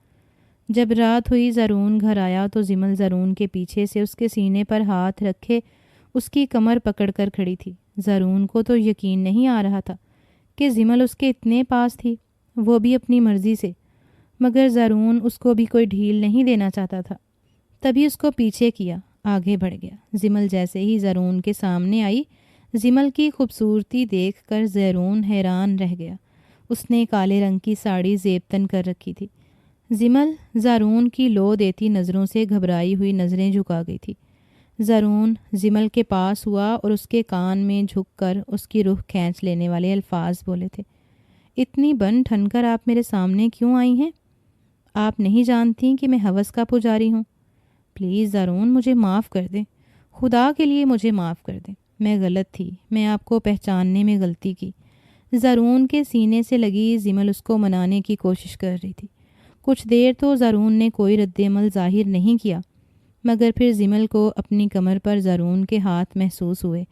جب رات ہوئی زرون گھر آیا تو زمل زرون کے پیچھے سے اس کے سینے پر ہاتھ رکھے اس کی کمر پکڑ کر کھڑی تھی۔ زرون کو تو یقین نہیں آ رہا تھا کہ زمل اس کے اتنے پاس تھی، وہ بھی اپنی مرضی سے، مگر زرون اس کو بھی کوئی ڈھیل نہیں دینا چاہتا تھا۔ تبھی اس کو پیچھے کیا، آگے بڑھ گیا۔ زمل جیسے ہی زرون کے سامنے آئی، زمل کی خوبصورتی دیکھ کر زرون حیران رہ گیا۔ اس نے کالے رنگ کی ساڑی زیب تن کر رکھی تھی۔ زمل زرون کی لو دیتی نظروں سے گھبرائی ہوئی نظریں جھکا گئی تھی۔ زرون زمل کے پاس ہوا اور اس کے کان میں جھک کر اس کی روح کھینچ لینے والے الفاظ بولے تھے، اتنی بن ٹھن کر آپ میرے سامنے کیوں آئی ہیں؟ آپ نہیں جانتی کہ میں ہوس کا پجاری ہوں؟ پلیز زرون، مجھے معاف کر دیں، خدا کے لیے مجھے معاف کر دیں۔ میں غلط تھی، میں آپ کو پہچاننے میں غلطی کی۔ زرون کے سینے سے لگی زمل اس کو منانے کی کوشش کر رہی تھی۔ کچھ دیر تو زرون نے کوئی رد عمل ظاہر نہیں کیا، مگر پھر زمل کو اپنی کمر پر زرون کے ہاتھ محسوس ہوئے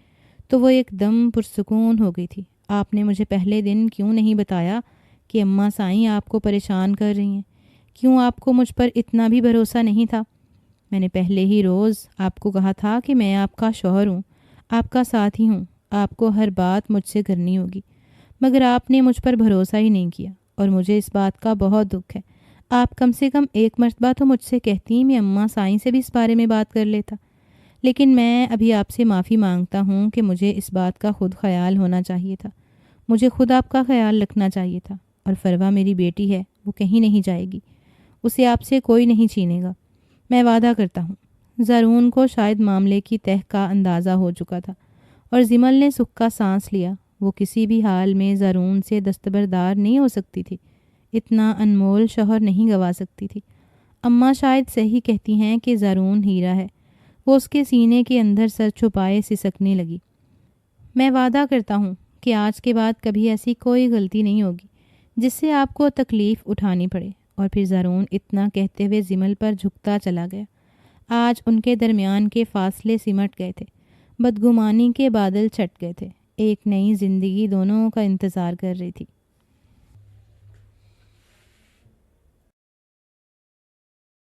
تو وہ ایک دم پرسکون ہو گئی تھی۔ آپ نے مجھے پہلے دن کیوں نہیں بتایا کہ اماں سائیں آپ کو پریشان کر رہی ہیں؟ کیوں آپ کو مجھ پر اتنا بھی بھروسہ نہیں تھا؟ میں نے پہلے ہی روز آپ کو کہا تھا کہ میں آپ کا شوہر ہوں، آپ کا ساتھی ہوں، آپ کو ہر بات مجھ سے کرنی ہوگی، مگر آپ نے مجھ پر بھروسہ ہی نہیں کیا، اور مجھے اس بات کا بہت دکھ ہے۔ آپ کم سے کم ایک مرتبہ تو مجھ سے کہتی، میں اماں سائیں سے بھی اس بارے میں بات کر لیتا۔ لیکن میں ابھی آپ سے معافی مانگتا ہوں کہ مجھے اس بات کا خود خیال ہونا چاہیے تھا، مجھے خود آپ کا خیال رکھنا چاہیے تھا۔ اور فروا میری بیٹی ہے، وہ کہیں نہیں جائے گی، اسے آپ سے کوئی نہیں چھینے گا، میں وعدہ کرتا ہوں۔ زرون کو شاید معاملے کی تہ کا اندازہ ہو چکا تھا اور زمل نے سکھ کا سانس لیا۔ وہ کسی بھی حال میں زرون سے دستبردار نہیں ہو سکتی تھی، اتنا انمول شوہر نہیں گوا سکتی تھی۔ اماں شاید صحیح کہتی ہیں کہ زرون ہیرا ہے۔ وہ اس کے سینے کے اندر سر چھپائے سسکنے لگی۔ میں وعدہ کرتا ہوں کہ آج کے بعد کبھی ایسی کوئی غلطی نہیں ہوگی جس سے آپ کو تکلیف اٹھانی پڑے۔ اور پھر زرون اتنا کہتے ہوئے زمل پر جھکتا چلا گیا۔ آج ان کے درمیان کے فاصلے سمٹ گئے تھے۔ بدگمانی کے بادل چھٹ گئے تھے۔ ایک نئی زندگی دونوں کا انتظار کر رہی تھی۔